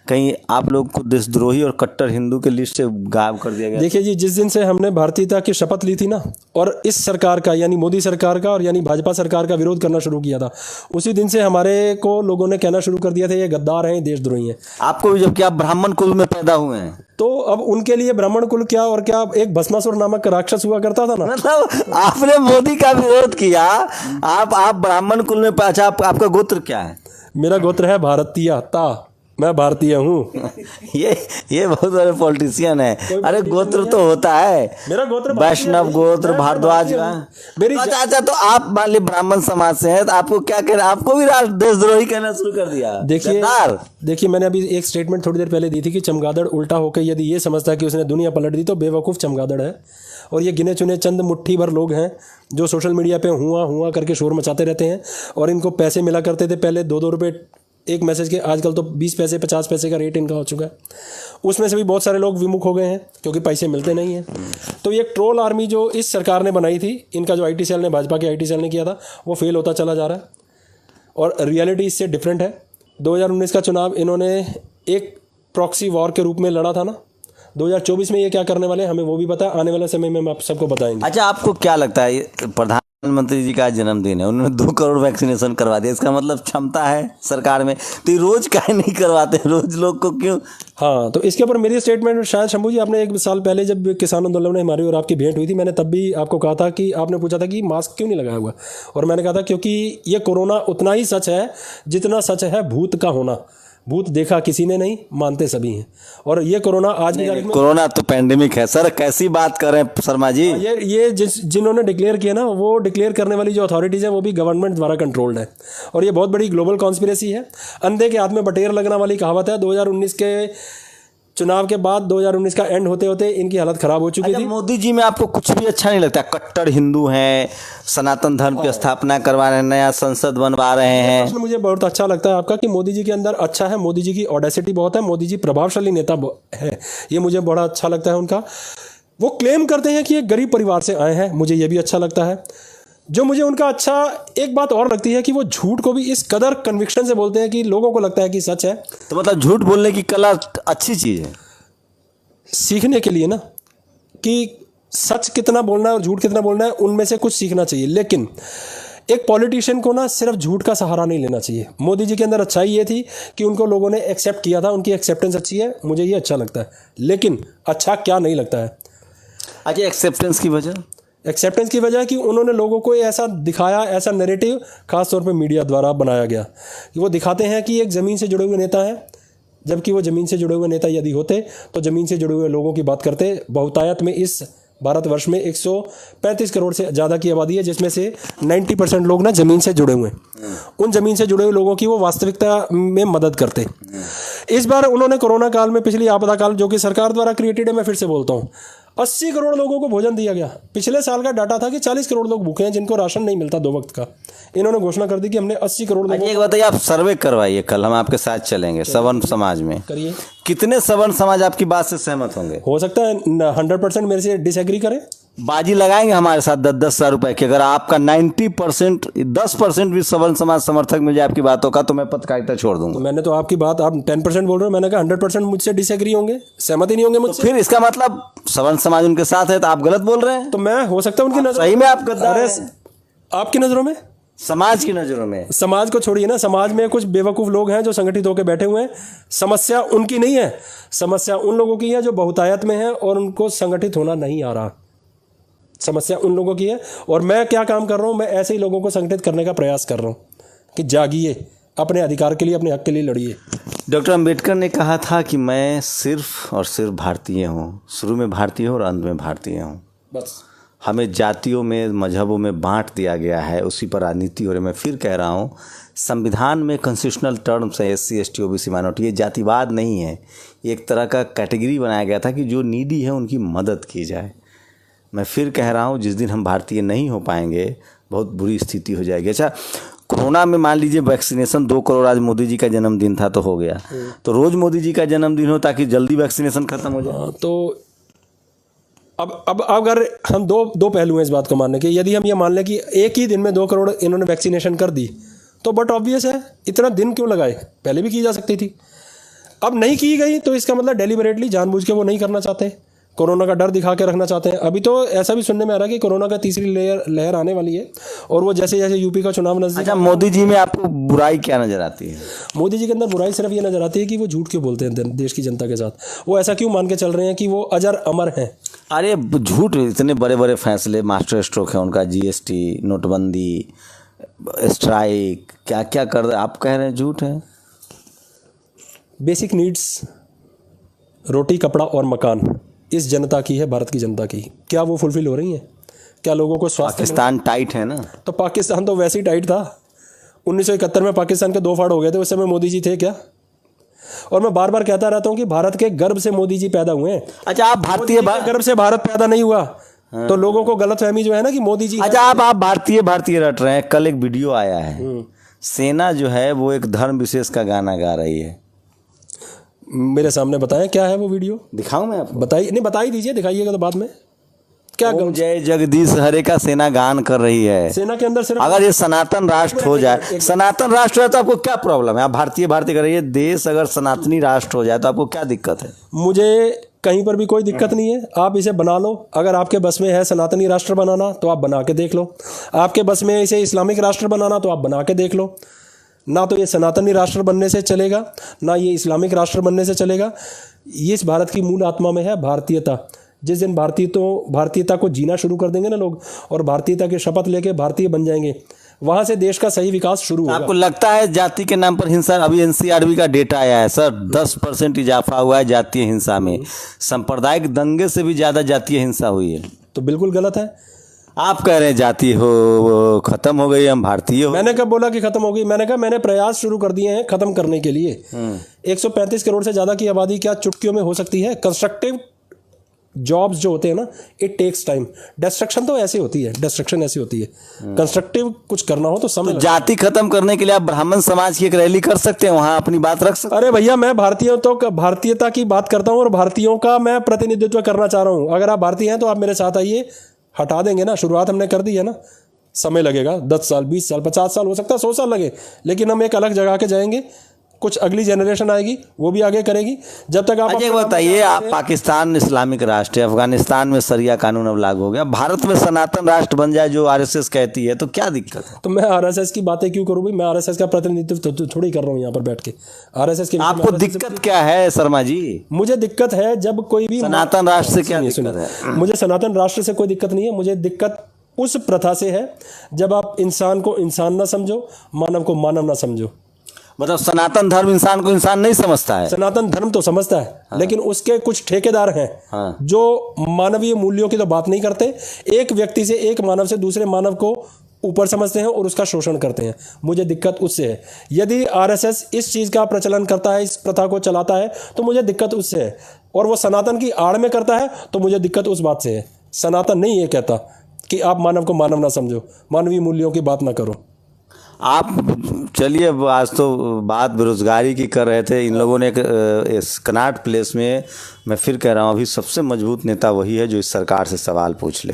कहीं आप लोग को देशद्रोही और कट्टर हिंदू के लिस्ट से गायब कर दिया गया? देखिए जी, जिस दिन से हमने भारतीयता की शपथ ली थी ना, और इस सरकार का यानी मोदी सरकार का और यानी भाजपा सरकार का विरोध करना शुरू किया था, उसी दिन से हमारे को लोगों ने कहना शुरू कर दिया था ये गद्दार हैं, देशद्रोही हैं। आपको भी, जबकि आप ब्राह्मण कुल में पैदा हुए हैं। तो अब उनके लिए ब्राह्मण कुल क्या और क्या, एक भस्मासुर नामक राक्षस हुआ करता था ना। मतलब आपने मोदी का विरोध किया, आप ब्राह्मण कुल में, अच्छा आपका गोत्र क्या है? मेरा गोत्र है भारतीय ता, मैं भारतीय हूँ। ये बहुत बड़े पॉलिटिशियन है। अरे गोत्र तो होता है, मेरा गोत्र वैष्णव गोत्र, भारद्वाज का। मेरी अच्छा, तो आप मान ली ब्राह्मण समाज से हैं, तो आपको क्या कहना, आपको भी देशद्रोही कहना शुरू कर दिया? देखिए मैंने अभी एक स्टेटमेंट थोड़ी देर पहले दी थी कि चमगादड़ उल्टा होकर यदि ये समझता है कि उसने दुनिया पलट दी तो बेवकूफ़ चमगादड़ है। और ये गिने चुने चंद मुट्ठी भर लोग हैं जो सोशल मीडिया पे हुआ हुआ करके शोर मचाते रहते हैं, और इनको पैसे मिला करते थे पहले 2-2 रुपये एक मैसेज के, आजकल तो 20 पैसे 50 पैसे का रेट इनका हो चुका है। उसमें से भी बहुत सारे लोग विमुख हो गए हैं क्योंकि पैसे मिलते नहीं हैं। तो ये ट्रोल आर्मी जो इस सरकार ने बनाई थी, इनका जो IT सेल ने, भाजपा के IT सेल ने किया था, वो फेल होता चला जा रहा है और रियलिटी इससे डिफरेंट है। 2019 का चुनाव इन्होंने एक प्रॉक्सी वॉर के रूप में लड़ा था ना, 2024 में ये क्या करने वाले हैं हमें वो भी पता है, आने वाले समय में हम आप सबको बताएंगे। अच्छा, आपको क्या लगता है, प्रधानमंत्री जी का जन्मदिन है, उन्होंने 2 करोड़ वैक्सीनेशन करवा दिया, इसका मतलब क्षमता है सरकार में, तो ये रोज काहे नहीं करवाते, रोज लोग को क्यों? हाँ, तो इसके ऊपर मेरी स्टेटमेंट, शायद शंभू जी आपने 1 साल पहले जब किसान आंदोलन में हमारी और आपकी भेंट हुई थी, मैंने तब भी आपको कहा था कि आपने पूछा था कि मास्क क्यों नहीं लगाया हुआ, और मैंने कहा था क्योंकि ये कोरोना उतना ही सच है जितना सच है भूत का होना। भूत देखा किसी ने नहीं, मानते सभी हैं। और ये कोरोना आज की तारीख में, कोरोना तो पैंडेमिक है सर, कैसी बात कर रहे हैं शर्मा जी? ये जिन्होंने डिक्लेयर किया ना, वो डिक्लेयर करने वाली जो अथॉरिटीज़ हैं वो भी गवर्नमेंट द्वारा कंट्रोल्ड है, और ये बहुत बड़ी ग्लोबल कॉन्स्पिरेसी है। अंधे के हाथ में बटेर लगना वाली कहावत है। 2019 के चुनाव के बाद 2019 का एंड होते होते इनकी हालत खराब हो चुकी थी। मोदी जी में आपको कुछ भी अच्छा नहीं लगता? कट्टर हिंदू हैं, सनातन धर्म की स्थापना करवा रहे हैं, नया संसद बनवा रहे हैं। प्रश्न मुझे बहुत अच्छा लगता है आपका कि मोदी जी के अंदर अच्छा है, मोदी जी की ऑडेसिटी बहुत है, मोदी जी प्रभावशाली नेता है, ये मुझे बड़ा अच्छा लगता है उनका। वो क्लेम करते हैं कि एक गरीब परिवार से आए हैं, मुझे ये भी अच्छा लगता है। जो मुझे उनका अच्छा एक बात और लगती है कि वो झूठ को भी इस कदर कन्विक्शन से बोलते हैं कि लोगों को लगता है कि सच है। तो मतलब झूठ बोलने की कला अच्छी चीज़ है सीखने के लिए ना, कि सच कितना बोलना है और झूठ कितना बोलना है, उनमें से कुछ सीखना चाहिए। लेकिन एक पॉलिटिशियन को ना सिर्फ झूठ का सहारा नहीं लेना चाहिए। मोदी जी के अंदर अच्छाई ये थी कि उनको लोगों ने एक्सेप्ट किया था, उनकी एक्सेप्टेंस अच्छी है, मुझे ये अच्छा लगता है। लेकिन अच्छा क्या नहीं लगता है? अच्छा, एक्सेप्टेंस की वजह? एक्सेप्टेंस की वजह कि उन्होंने लोगों को ऐसा दिखाया, ऐसा नैरेटिव खासतौर पे मीडिया द्वारा बनाया गया कि वो दिखाते हैं कि एक ज़मीन से जुड़े हुए नेता हैं, जबकि वो ज़मीन से जुड़े हुए नेता यदि होते तो ज़मीन से जुड़े हुए लोगों की बात करते। बहुतायत में इस भारतवर्ष में 135 करोड़ से ज़्यादा की आबादी है, जिसमें से 90% लोग ना ज़मीन से जुड़े हुए हैं। उन ज़मीन से जुड़े हुए लोगों की वो वास्तविकता में मदद करते। इस बार उन्होंने कोरोना काल में, पिछली आपदा काल जो कि सरकार द्वारा क्रिएटेड है, मैं फिर से बोलता हूँ, 80 करोड़ लोगों को भोजन दिया गया। पिछले साल का डाटा था कि 40 करोड़ लोग भूखे हैं जिनको राशन नहीं मिलता 2 वक्त का। इन्होंने घोषणा कर दी कि हमने 80 करोड़ लोगों। एक बताइए, आप सर्वे करवाइए, कल हम आपके साथ चलेंगे सवर्ण समाज में। करिए। कितने सवर्ण समाज आपकी बात से सहमत होंगे? हो सकता है 100% मेरे से डिसएग्री करें। बाजी लगाएंगे हमारे साथ 10-10 हज़ार रुपए की, अगर आपका 90% 10% भी सवर्ण समाज समर्थक मिल जाए आपकी बातों का, तो मैं पत्रकारिता छोड़ दूंगा। तो मैंने तो आपकी बात, आप 10% बोल रहे हो, मैंने कहा 100% मुझसे डिसएग्री होंगे, सहमत ही नहीं होंगे मुझसे। तो फिर इसका मतलब सवर्ण समाज उनके साथ है, तो आप गलत बोल रहे हैं। तो मैं, हो सकता है उनकी नजर, सही में आप गद्दार हैं। आपकी नज़रों में, समाज की नज़रों में। समाज को छोड़िए ना, समाज में कुछ बेवकूफ़ लोग हैं जो संगठित होकर बैठे हुए हैं। समस्या उनकी नहीं है, समस्या उन लोगों की है जो बहुतायत में है और उनको संगठित होना नहीं आ रहा। समस्या उन लोगों की है, और मैं क्या काम कर रहा हूँ, मैं ऐसे ही लोगों को संगठित करने का प्रयास कर रहा हूँ कि जागिए, अपने अधिकार के लिए, अपने हक के लिए लड़िए। डॉक्टर अंबेडकर ने कहा था कि मैं सिर्फ और सिर्फ भारतीय हूँ, शुरू में भारतीय हूँ और अंत में भारतीय हूँ। बस हमें जातियों में, मजहबों में बांट दिया गया है, उसी पर राजनीति हो रही है। मैं फिर कह रहा हूँ, संविधान में कंस्टिट्यूशनल टर्म्स है SC ST OBC माइनॉरिटी, ये जातिवाद नहीं है, एक तरह का कैटेगरी बनाया गया था कि जो नीडी है उनकी मदद की जाए। मैं फिर कह रहा हूँ, जिस दिन हम भारतीय नहीं हो पाएंगे बहुत बुरी स्थिति हो जाएगी। अच्छा, कोरोना में मान लीजिए वैक्सीनेशन 2 करोड़, आज मोदी जी का जन्मदिन था तो हो गया, तो रोज़ मोदी जी का जन्मदिन हो ताकि जल्दी वैक्सीनेशन खत्म हो जाए। तो अब अगर हम दो पहलू हैं इस बात को मानने के, यदि हम ये मान लें कि एक ही दिन में 2 करोड़ इन्होंने वैक्सीनेशन कर दी, तो बट ऑब्वियस है इतना दिन क्यों लगाए, पहले भी की जा सकती थी। अब नहीं की गई तो इसका मतलब डेलिबरेटली जानबूझ के वो नहीं करना चाहते, कोरोना का डर दिखा के रखना चाहते हैं। अभी तो ऐसा भी सुनने में आ रहा है कि कोरोना का तीसरी लहर आने वाली है, और वो जैसे जैसे यूपी का चुनाव नजदीक। अच्छा, मोदी जी में आपको बुराई क्या नजर आती है? मोदी जी के अंदर बुराई सिर्फ ये नजर आती है कि वो झूठ क्यों बोलते हैं देश की जनता के साथ। वो ऐसा क्यों मान के चल रहे हैं कि वो अजर अमर हैं। अरे झूठ, इतने बड़े बड़े फैसले, मास्टर स्ट्रोक है उनका, जीएसटी, नोटबंदी, स्ट्राइक, क्या क्या कर रहे, आप कह रहे हैं झूठ है। बेसिक नीड्स, रोटी कपड़ा और मकान इस जनता की है, भारत की जनता की, क्या वो फुलफिल हो रही हैं? क्या लोगों को स्वास्थ्य? पाकिस्तान टाइट है ना। तो पाकिस्तान तो वैसे ही टाइट था। 1971 में पाकिस्तान के 2 फाड़ हो गए थे, उस समय मोदी जी थे क्या? और मैं बार बार कहता रहता हूं कि भारत के गर्भ से मोदी जी पैदा हुए हैं। अच्छा, आप भारतीय गर्भ से भारत पैदा नहीं हुआ। तो लोगों को गलतफहमी जो है ना कि मोदी जी। अच्छा, आप भारतीय रट रहे हैं। कल एक वीडियो आया है, सेना जो है वो एक धर्म विशेष का गाना गा रही है। मेरे सामने बताएं क्या है वो वीडियो। दिखाऊं मैं आपको? बताइए, नहीं बता ही दीजिए, दिखाइएगा तो बाद में। क्या ओम जय जगदीश हरे का सेना गान कर रही है। सेना के अंदर सिर्फ अगर ये सनातन राष्ट्र हो जाए, सनातन राष्ट्र है तो आपको क्या प्रॉब्लम है? आप भारतीय कर रही है, देश अगर सनातनी राष्ट्र हो जाए तो आपको क्या दिक्कत है? मुझे कहीं पर भी कोई दिक्कत नहीं है, आप इसे बना लो। अगर आपके बस में है सनातनी राष्ट्र बनाना तो आप बना के देख लो, आपके बस में इसे इस्लामिक राष्ट्र बनाना तो आप बना के देख लो। ना तो ये सनातनी राष्ट्र बनने से चलेगा, ना ये इस्लामिक राष्ट्र बनने से चलेगा। ये इस भारत की मूल आत्मा में है भारतीयता। जिस दिन भारतीयता को जीना शुरू कर देंगे ना लोग, और भारतीयता की शपथ लेके भारतीय बन जाएंगे, वहां से देश का सही विकास शुरू होगा। आपको लगता है जाति के नाम पर हिंसा? अभी एनसीआरबी का डेटा आया है सर, 10% इजाफा हुआ है जातीय हिंसा में। सांप्रदायिक दंगे से भी ज्यादा जातीय हिंसा हुई है। तो बिल्कुल गलत है। आप कह रहे हैं जाति हो खत्म हो गई, हम भारतीय हो। मैंने कब बोला कि खत्म हो गई? मैंने कहा मैंने प्रयास शुरू कर दिए हैं खत्म करने के लिए। 135 करोड़ से ज्यादा की आबादी क्या चुटकियों में हो सकती है? कंस्ट्रक्टिव जॉब्स जो होते हैं ना, इट टेक्स टाइम। डिस्ट्रक्शन तो ऐसी होती है, कंस्ट्रक्टिव कुछ करना हो तो समय। जाति खत्म करने के लिए आप ब्राह्मण समाज की एक रैली कर सकते हैं, वहां अपनी बात रख सकते हैं। अरे भैया, मैं भारतीयता की बात करता हूं और भारतीयों का मैं प्रतिनिधित्व करना चाह रहा हूं। अगर आप भारतीय हैं तो आप मेरे साथ आइए, हटा देंगे ना। शुरुआत हमने कर दी है ना, समय लगेगा 10 साल 20 साल 50 साल, हो सकता है 100 साल लगे, लेकिन हम एक अलग जगह के जाएंगे। कुछ अगली जनरेशन आएगी, वो भी आगे करेगी। जब तक आप बताइए, आप पाकिस्तान इस्लामिक राष्ट्र है, अफगानिस्तान में शरिया कानून अब लागू हो गया, भारत में सनातन राष्ट्र बन जाए जो आरएसएस कहती है, तो क्या दिक्कत है? तो मैं आरएसएस की बातें क्यों करूं भाई? मैं आरएसएस का प्रतिनिधित्व थोड़ी कर रहा हूं यहाँ पर बैठ के। आरएसएस की आपको दिक्कत क्या है शर्मा जी? मुझे दिक्कत है जब कोई भी सनातन राष्ट्र से क्या दिक्कत है? मुझे सनातन राष्ट्र से कोई दिक्कत नहीं है। मुझे दिक्कत उस प्रथा से है जब आप इंसान को इंसान ना समझो, मानव को मानव ना समझो। मतलब सनातन धर्म इंसान को इंसान नहीं समझता है? सनातन धर्म तो समझता है, हाँ। लेकिन उसके कुछ ठेकेदार हैं, हाँ। जो मानवीय मूल्यों की तो बात नहीं करते। एक व्यक्ति से, एक मानव से दूसरे मानव को ऊपर समझते हैं और उसका शोषण करते हैं। मुझे दिक्कत उससे है। यदि आरएसएस इस चीज़ का प्रचलन करता है, इस प्रथा को चलाता है, तो मुझे दिक्कत उससे है। और वो सनातन की आड़ में करता है तो मुझे दिक्कत उस बात से है। सनातन नहीं ये कहता कि आप मानव को मानव ना समझो, मानवीय मूल्यों की बात ना करो। आप चलिए, आज तो बात बेरोजगारी की कर रहे थे। इन लोगों ने इस कनॉट प्लेस में, मैं फिर कह रहा हूँ, अभी सबसे मजबूत नेता वही है जो इस सरकार से सवाल पूछ ले।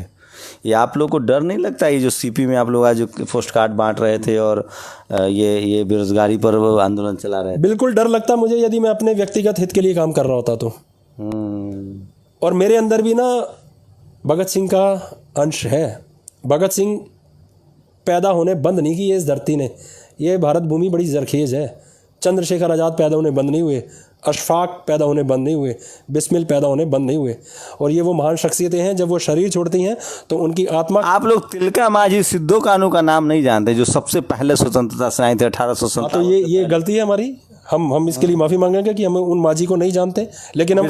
ये आप लोग को डर नहीं लगता? ये जो सीपी में आप लोग आज जो पोस्ट कार्ड बांट रहे थे और ये बेरोजगारी पर आंदोलन चला रहे थे। बिल्कुल डर लगता मुझे, यदि मैं अपने व्यक्तिगत हित के लिए काम कर रहा होता तो। और मेरे अंदर भी ना भगत सिंह का अंश है। भगत सिंह पैदा होने बंद नहीं किए इस धरती ने। ये भारत भूमि बड़ी जरखेज है। चंद्रशेखर आज़ाद पैदा होने बंद नहीं हुए, अशफाक पैदा होने बंद नहीं हुए, बिस्मिल पैदा होने बंद नहीं हुए। और ये वो महान शख्सियतें हैं, जब वो शरीर छोड़ती हैं तो उनकी आत्मा। आप लोग तिलका मांझी सिद्धो कानू का नाम नहीं जानते, जो सबसे पहले स्वतंत्रता सेनानी थे 1857। तो ये गलती है हमारी। हम इसके लिए माफ़ी मांगेंगे कि हम उन मांझी को नहीं जानते, लेकिन हम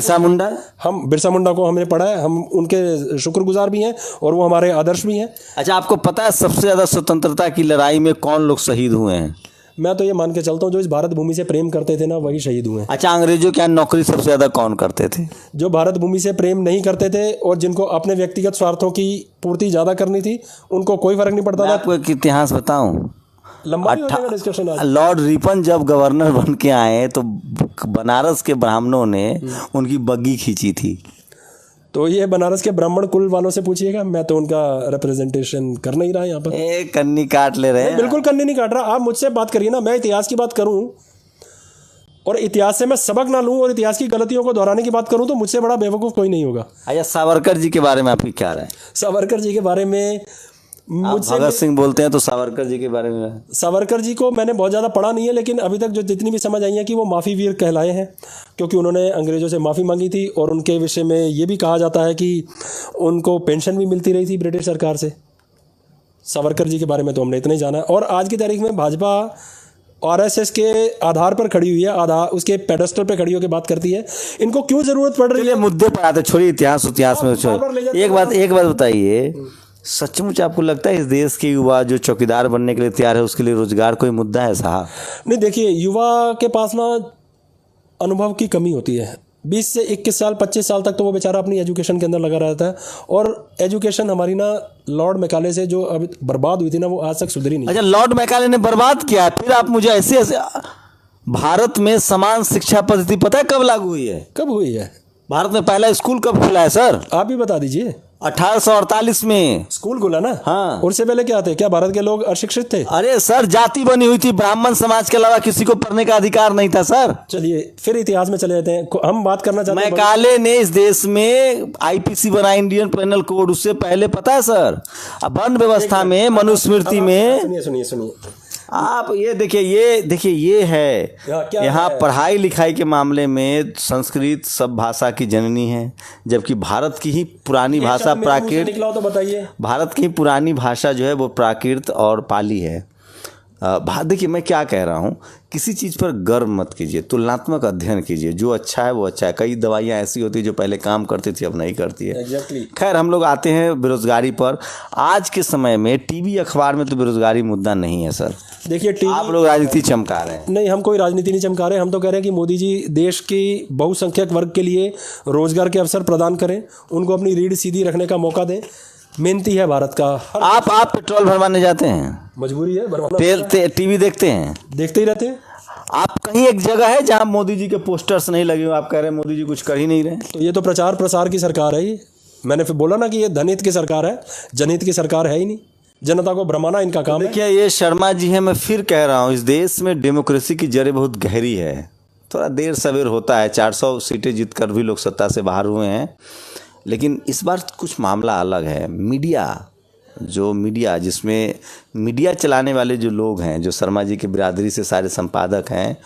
बिरसा मुंडा को हमने पढ़ा है, हम उनके शुक्रगुजार भी हैं और वो हमारे आदर्श भी हैं। अच्छा, आपको पता है सबसे ज़्यादा स्वतंत्रता की लड़ाई में कौन लोग शहीद हुए हैं? मैं तो ये मान के चलता हूँ जो इस भारत भूमि से प्रेम करते थे ना, वही शहीद हुए। अच्छा, अंग्रेजों की नौकरी सबसे ज़्यादा कौन करते थे? जो भारत भूमि से प्रेम नहीं करते थे और जिनको अपने व्यक्तिगत स्वार्थों की पूर्ति ज़्यादा करनी थी, उनको कोई फर्क नहीं पड़ता था। आपको एक इतिहास बताऊँ, लंबा डिस्कशन। लॉर्ड रिपन जब गवर्नर बन के आए तो बनारस के ब्राह्मणों ने उनकी बग्गी खींची थी। तो ये बनारस के ब्राह्मण कुल वालों से पूछिएगा, मैं तो उनका रिप्रेजेंटेशन कर नहीं रहा यहाँ पर। कन्नी काट ले रहे हैं। बिल्कुल कन्नी नहीं काट रहा, आप मुझसे बात करिए ना, मैं इतिहास की बात करूं और इतिहास से मैं सबक ना लूं और इतिहास की गलतियों को दोहराने की बात करूं तो मुझसे बड़ा बेवकूफ़ कोई नहीं होगा। अच्छा, सावरकर जी के बारे में आपकी क्या राय है? सावरकर जी के बारे में मुझसे, भगत सिंह बोलते हैं तो सावरकर जी के बारे में? सावरकर जी को मैंने बहुत ज़्यादा पढ़ा नहीं है, लेकिन अभी तक जो जितनी भी समझ आई है कि वो माफ़ी वीर कहलाए हैं, क्योंकि उन्होंने अंग्रेज़ों से माफ़ी मांगी थी और उनके विषय में ये भी कहा जाता है कि उनको पेंशन भी मिलती रही थी ब्रिटिश सरकार से। सावरकर जी के बारे में तो हमने इतना ही जाना है। और आज की तारीख में भाजपा आरएसएस के आधार पर खड़ी हुई है, आधार उसके पेडेस्टल पे खड़ी होकर बात करती है। इनको क्यों जरूरत पड़ रही है? मुद्दे पर आते, छोड़िए इतिहास में छोड़िए। एक बात बताइए, सचमुच आपको लगता है इस देश के युवा जो चौकीदार बनने के लिए तैयार है उसके लिए रोजगार कोई मुद्दा है साहब? नहीं, देखिए, युवा के पास ना अनुभव की कमी होती है। 20 से 21 साल 25 साल तक तो वो बेचारा अपनी एजुकेशन के अंदर लगा रहता है, और एजुकेशन हमारी ना लॉर्ड मैकाले से जो अभी बर्बाद हुई थी ना, वो आज तक सुधरी नहीं। अच्छा, लॉर्ड मैकाले ने बर्बाद किया, फिर आप मुझे ऐसे भारत में समान शिक्षा पद्धति पता है कब लागू हुई है? कब हुई है? भारत में पहला स्कूल कब खुला है सर? आप भी बता दीजिए। 1848 में स्कूल खुला ना? हाँ। उससे पहले क्या थे? क्या भारत के लोग अशिक्षित थे? अरे सर, जाति बनी हुई थी, ब्राह्मण समाज के अलावा किसी को पढ़ने का अधिकार नहीं था सर। चलिए फिर इतिहास में चले जाते हैं। हम बात करना चाहते हैं, मैकाले ने इस देश में आईपीसी बनाया, इंडियन पेनल कोड, उससे पहले पता है सर, वन व्यवस्था में, मनुस्मृति में। सुनिए आप ये देखिए ये है, यहाँ पढ़ाई लिखाई के मामले में संस्कृत सब भाषा की जननी है, जबकि भारत की ही पुरानी भाषा प्राकृत, तो बताइए, भारत की पुरानी भाषा जो है वो प्राकृत और पाली है। देखिए मैं क्या कह रहा हूँ, किसी चीज़ पर गर्व मत कीजिए, तुलनात्मक अध्ययन कीजिए, जो अच्छा है वो अच्छा है। कई दवाइयाँ ऐसी होती है जो पहले काम करती थी अब नहीं करती है। Exactly. खैर, हम लोग आते हैं बेरोजगारी पर। आज के समय में टीवी अखबार में तो बेरोजगारी मुद्दा नहीं है सर। देखिए, आप लोग राजनीति चमका रहे हैं। नहीं, हम कोई राजनीति नहीं चमका रहे, हम तो कह रहे हैं कि मोदी जी देश की बहुसंख्यक वर्ग के लिए रोजगार के अवसर प्रदान करें, उनको अपनी रीढ़ सीधी रखने का मौका दें। मेहनती है भारत का। आप पेट्रोल भरवाने जाते हैं? मजबूरी है भरवाना। टीवी देखते हैं? देखते ही रहते हैं। आप कहीं एक जगह है जहां मोदी जी के पोस्टर्स नहीं लगे हो, आप कह रहे हैं मोदी जी कुछ कर ही नहीं रहे? तो ये तो प्रचार प्रसार की सरकार है। ये मैंने फिर बोला ना कि ये धनहित की सरकार है, जनहित की सरकार है ही नहीं। जनता को भ्रमाना इनका काम है। देखिए, ये शर्मा जी है, मैं फिर कह रहा हूँ, इस देश में डेमोक्रेसी की जड़ें बहुत गहरी है। थोड़ा देर सवेर होता है, 400 सीटें जीतकर भी लोग सत्ता से बाहर हुए हैं, लेकिन इस बार कुछ मामला अलग है। मीडिया जिसमें मीडिया चलाने वाले जो लोग हैं, जो शर्मा जी की बिरादरी से सारे संपादक हैं,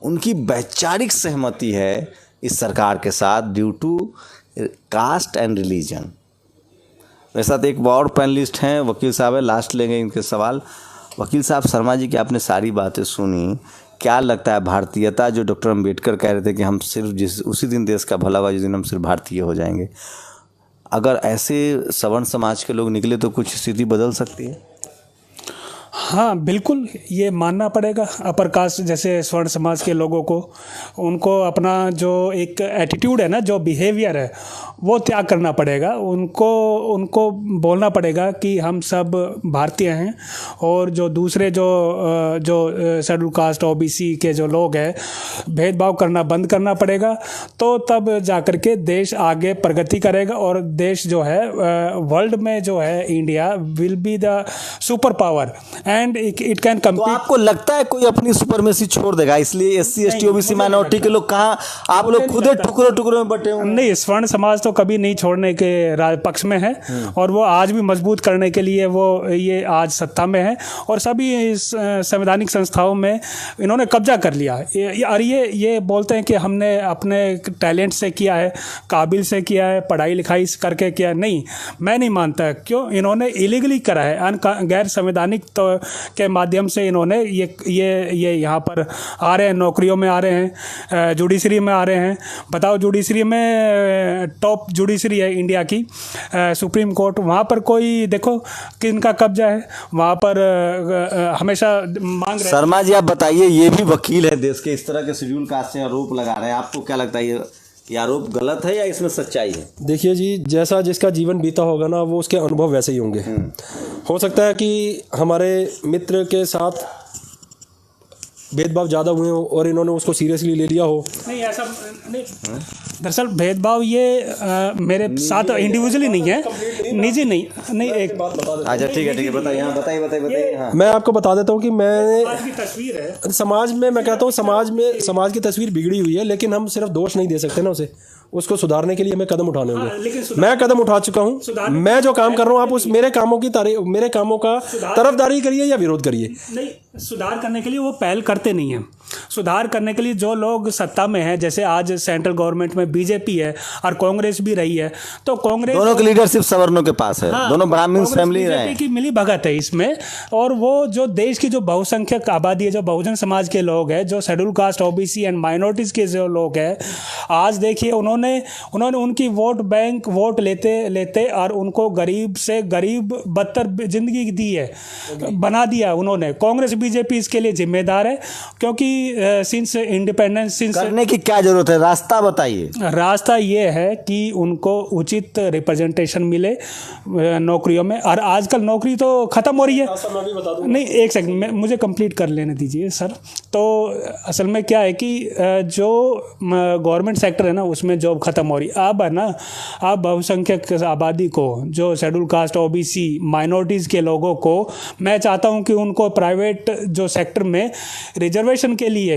उनकी वैचारिक सहमति है इस सरकार के साथ due to caste and religion. मेरे साथ एक और पैनलिस्ट हैं, वकील साहब है, लास्ट लेंगे इनके सवाल। वकील साहब, शर्मा जी की आपने सारी बातें सुनी, क्या लगता है भारतीयता, जो डॉक्टर अम्बेडकर कह रहे थे कि हम सिर्फ उसी दिन देश का भला होगा जिस दिन हम सिर्फ भारतीय हो जाएंगे, अगर ऐसे सवर्ण समाज के लोग निकले तो कुछ स्थिति बदल सकती है? हाँ बिल्कुल, ये मानना पड़ेगा अपर कास्ट जैसे स्वर्ण समाज के लोगों को, उनको अपना जो एक एटीट्यूड है ना, जो बिहेवियर है, वो त्याग करना पड़ेगा। उनको बोलना पड़ेगा कि हम सब भारतीय हैं, और जो दूसरे जो शेड्यूल कास्ट ओबीसी के जो लोग हैं, भेदभाव करना बंद करना पड़ेगा। तो तब जाकर के देश आगे प्रगति करेगा, और देश जो है वर्ल्ड में जो है, India will be the super power and it can compete. तो आपको लगता है कोई अपनी सुपरमेसी छोड़ देगा? इसलिए SC ST OBC माइनॉरिटी के लोग कहाँ, आप लोग खुद टुकड़ों में बटे होंगे। नहीं, स्वर्ण समाज तो कभी नहीं छोड़ने के पक्ष में है, और वो आज भी मजबूत करने के लिए वो ये आज सत्ता में है, और सभी संवैधानिक संस्थाओं में इन्होंने कब्जा कर लिया। और ये बोलते हैं कि हमने अपने टैलेंट से किया है, काबिल से किया है, पढ़ाई लिखाई करके किया है। नहीं, मैं नहीं मानता। क्यों? इन्होंने इलीगली करा है, गैर संवैधानिक तो के माध्यम से इन्होंने ये यहाँ पर आ रहे हैं, नौकरियों में आ रहे हैं, जुडिशरी में आ रहे हैं। बताओ, जुडिशरी में टॉप जुडिशरी है इंडिया की, सुप्रीम कोर्ट, वहाँ पर कोई देखो किनका कब्जा है, वहाँ पर हमेशा मांग रहे। शर्मा जी, आप बताइए, ये भी वकील है देश के, इस तरह के शेड्यूल कास्ट से आरोप लगा रहे हैं, आपको क्या लगता है ये आरोप गलत है या इसमें सच्चाई है? देखिए जी, जैसा जिसका जीवन बीता होगा ना, वो उसके अनुभव वैसे ही होंगे। हो सकता है कि हमारे मित्र के साथ भेदभाव ज़्यादा हुए हो और इन्होंने उसको सीरियसली ले लिया हो। नहीं ऐसा नहीं, दरअसल भेदभाव ये मेरे साथ इंडिविजुअली नहीं है, निजी नहीं एक अच्छा ठीक है बताइए, हाँ बताइए हाँ। मैं आपको बता देता हूँ कि मैंने समाज की तस्वीर है, समाज में, मैं कहता हूँ समाज की तस्वीर बिगड़ी हुई है, लेकिन हम सिर्फ दोष नहीं दे सकते ना उसे, उसको सुधारने के लिए हमें कदम उठाने होंगे। मैं कदम उठा चुका हूँ, मैं जो काम कर रहा हूँ आप उस मेरे कामों का तरफदारी करिए या विरोध करिए। नहीं, सुधार करने के लिए वो पहल करते नहीं हैं। सुधार करने के लिए जो लोग सत्ता में हैं, जैसे आज सेंट्रल गवर्नमेंट में बीजेपी है और कांग्रेस भी रही है, तो कांग्रेस दोनों की लीडरशिप सवर्णों के पास है। हाँ, दोनों ब्राह्मण फैमिली रहे की मिली भगत है इसमें। और वो जो देश की जो बहुसंख्यक आबादी है, जो बहुजन समाज के लोग हैं, जो schedule caste, OBC and minorities के जो लोग हैं, आज देखिए उन्होंने उनकी वोट बैंक वोट लेते और उनको गरीब से गरीब बदतर जिंदगी दी है, बना दिया उन्होंने। कांग्रेस बीजेपी इसके लिए जिम्मेदार है, क्योंकि सिंस इंडिपेंडेंस करने की क्या जरूरत है, रास्ता बताइए। रास्ता ये है कि उनको उचित रिप्रेजेंटेशन मिले नौकरियों में। और आजकल नौकरी तो ख़त्म हो रही है। नहीं, एक सेकंड, मुझे कंप्लीट कर लेने दीजिए सर। तो असल में क्या है कि जो गवर्नमेंट सेक्टर है ना, उसमें जॉब ख़त्म हो रही है। अब है ना, आप बहुसंख्यक आबादी को, जो शेड्यूल कास्ट, ओबीसी, माइनॉरिटीज़ के लोगों को मैं चाहता हूँ कि उनको प्राइवेट जो सेक्टर में रिजर्वेशन के लिए